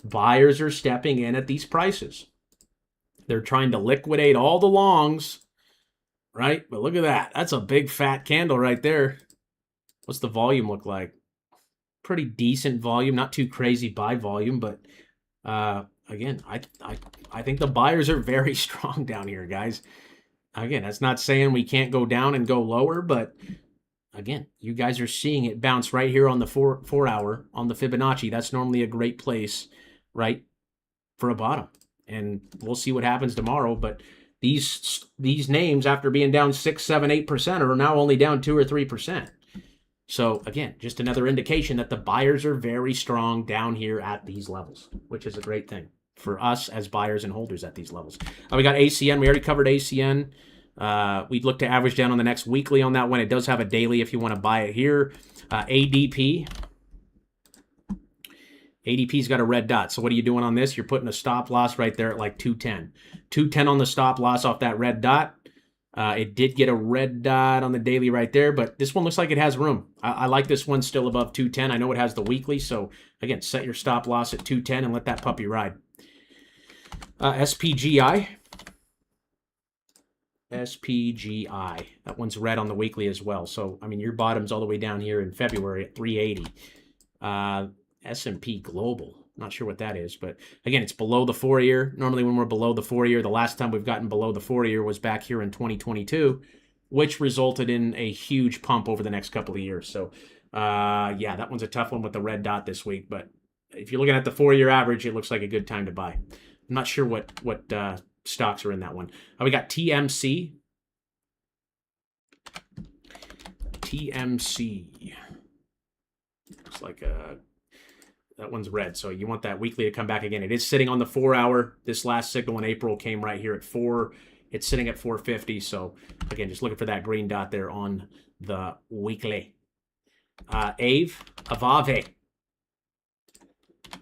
Buyers are stepping in at these prices. They're trying to liquidate all the longs, right? But look at that. That's a big fat candle right there. What's the volume look like? Pretty decent volume, not too crazy buy volume, but again, I think the buyers are very strong down here, guys. Again, that's not saying we can't go down and go lower, but again, you guys are seeing it bounce right here on the 4 hour on the Fibonacci. That's normally a great place, right, for a bottom. And we'll see what happens tomorrow. But these names, after being down 6, 7, 8%, are now only down 2 or 3%. So again, just another indication that the buyers are very strong down here at these levels, which is a great thing for us as buyers and holders at these levels. We got ACN. We already covered ACN. We'd look to average down on the next weekly on that one. It does have a daily if you want to buy it here. ADP. ADP's got a red dot. So what are you doing on this? You're putting a stop loss right there at like 210. 210 on the stop loss off that red dot. It did get a red dot on the daily right there, but this one looks like it has room. I like this one still above 210. I know it has the weekly. So again, set your stop loss at 210 and let that puppy ride. SPGI. SPGI. That one's red on the weekly as well. So, I mean, your bottom's all the way down here in February at 380. S&P Global. Not sure what that is, but again, it's below the 4-year. Normally when we're below the 4-year, the last time we've gotten below the 4-year was back here in 2022, which resulted in a huge pump over the next couple of years. So, yeah, that one's a tough one with the red dot this week, but if you're looking at the 4-year average, it looks like a good time to buy. I'm not sure what stocks are in that one. We got TMC. TMC. Looks like that one's red. So you want that weekly to come back again. It is sitting on the 4 hour. This last signal in April came right here at 4. It's sitting at 450. So again, just looking for that green dot there on the weekly. Avave.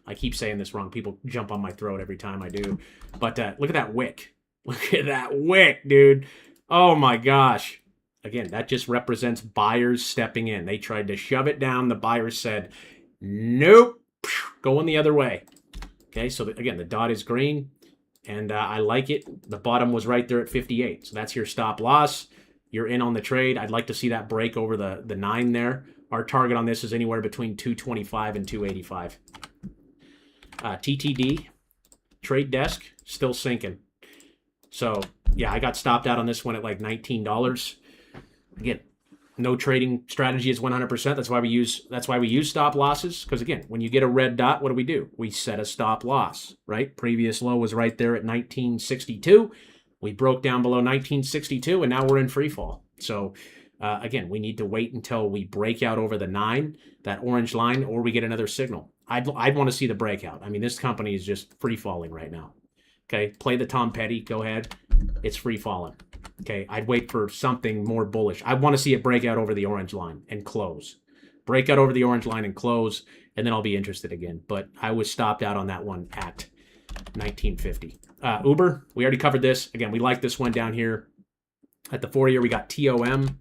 I keep saying this wrong. People jump on my throat every time I do. But look at that wick. Look at that wick, dude. Oh, my gosh. Again, that just represents buyers stepping in. They tried to shove it down. The buyers said, nope, going the other way. Okay, so again, the dot is green, and I like it. The bottom was right there at 58. So that's your stop loss. You're in on the trade. I'd like to see that break over the 9 there. Our target on this is anywhere between 225 and 285. TTD, Trade Desk, still sinking. So, yeah, I got stopped out on this one at like $19. Again, No trading strategy is 100%. That's why we use stop losses. Because again, when you get a red dot, what do? We set a stop loss, right? Previous low was right there at 1962. We broke down below 1962, and now we're in free fall. So again, we need to wait until we break out over the 9, that orange line, or we get another signal. I'd want to see the breakout. I mean, this company is just free falling right now. Okay, play the Tom Petty. Go ahead. It's free falling. Okay, I'd wait for something more bullish. I want to see it break out over the orange line and close. Break out over the orange line and close, and then I'll be interested again. But I was stopped out on that one at 1950. Uber, we already covered this. Again, we like this one down here. At the 4-year, we got TOM.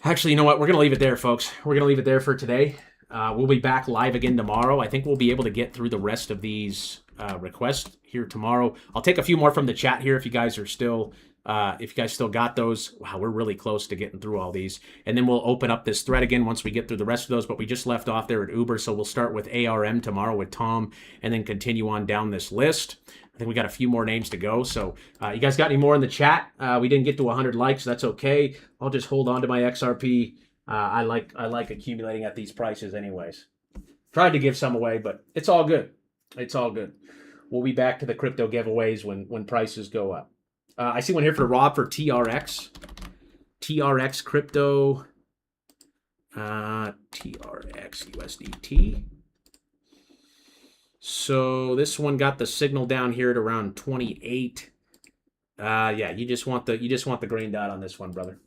Actually, you know what? We're going to leave it there, folks. We're going to leave it there for today. We'll be back live again tomorrow. I think we'll be able to get through the rest of these requests here tomorrow. I'll take a few more from the chat here if you guys are still, if you guys still got those. Wow, we're really close to getting through all these. And then we'll open up this thread again once we get through the rest of those. But we just left off there at Uber, so we'll start with ARM tomorrow with Tom and then continue on down this list. I think we got a few more names to go. So you guys got any more in the chat? We didn't get to 100 likes. That's okay. I'll just hold on to my XRP. I like accumulating at these prices anyways. Tried to give some away, but it's all good. It's all good. We'll be back to the crypto giveaways when prices go up. I see one here for Rob for TRX. TRX crypto. TRX USDT. So this one got the signal down here at around 28. Yeah, you just want the green dot on this one, brother.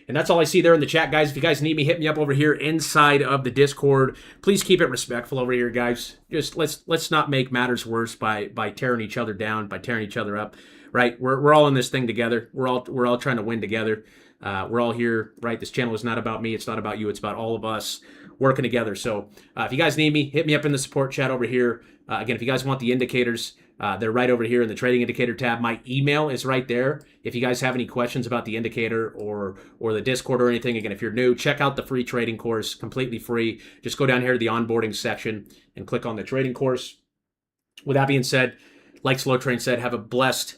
And that's all I see there in the chat, guys. If you guys need me, hit me up over here inside of the Discord. Please keep it respectful over here, guys. Just let's not make matters worse by tearing each other down, by tearing each other up. Right? We're all in this thing together. We're all trying to win together. We're all here, right? This channel is not about me. It's not about you. It's about all of us working together. So if you guys need me, hit me up in the support chat over here. Again, if you guys want the indicators, they're right over here in the trading indicator tab. My email is right there. If you guys have any questions about the indicator or the Discord or anything, again, if you're new, check out the free trading course, completely free. Just go down here to the onboarding section and click on the trading course. With that being said, like Slow Train said, have a blessed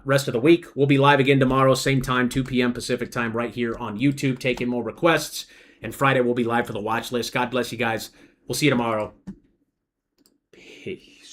rest of the week. We'll be live again tomorrow, same time, 2 p.m. Pacific time, right here on YouTube, taking more requests. And Friday, we'll be live for the watch list. God bless you guys. We'll see you tomorrow. Peace.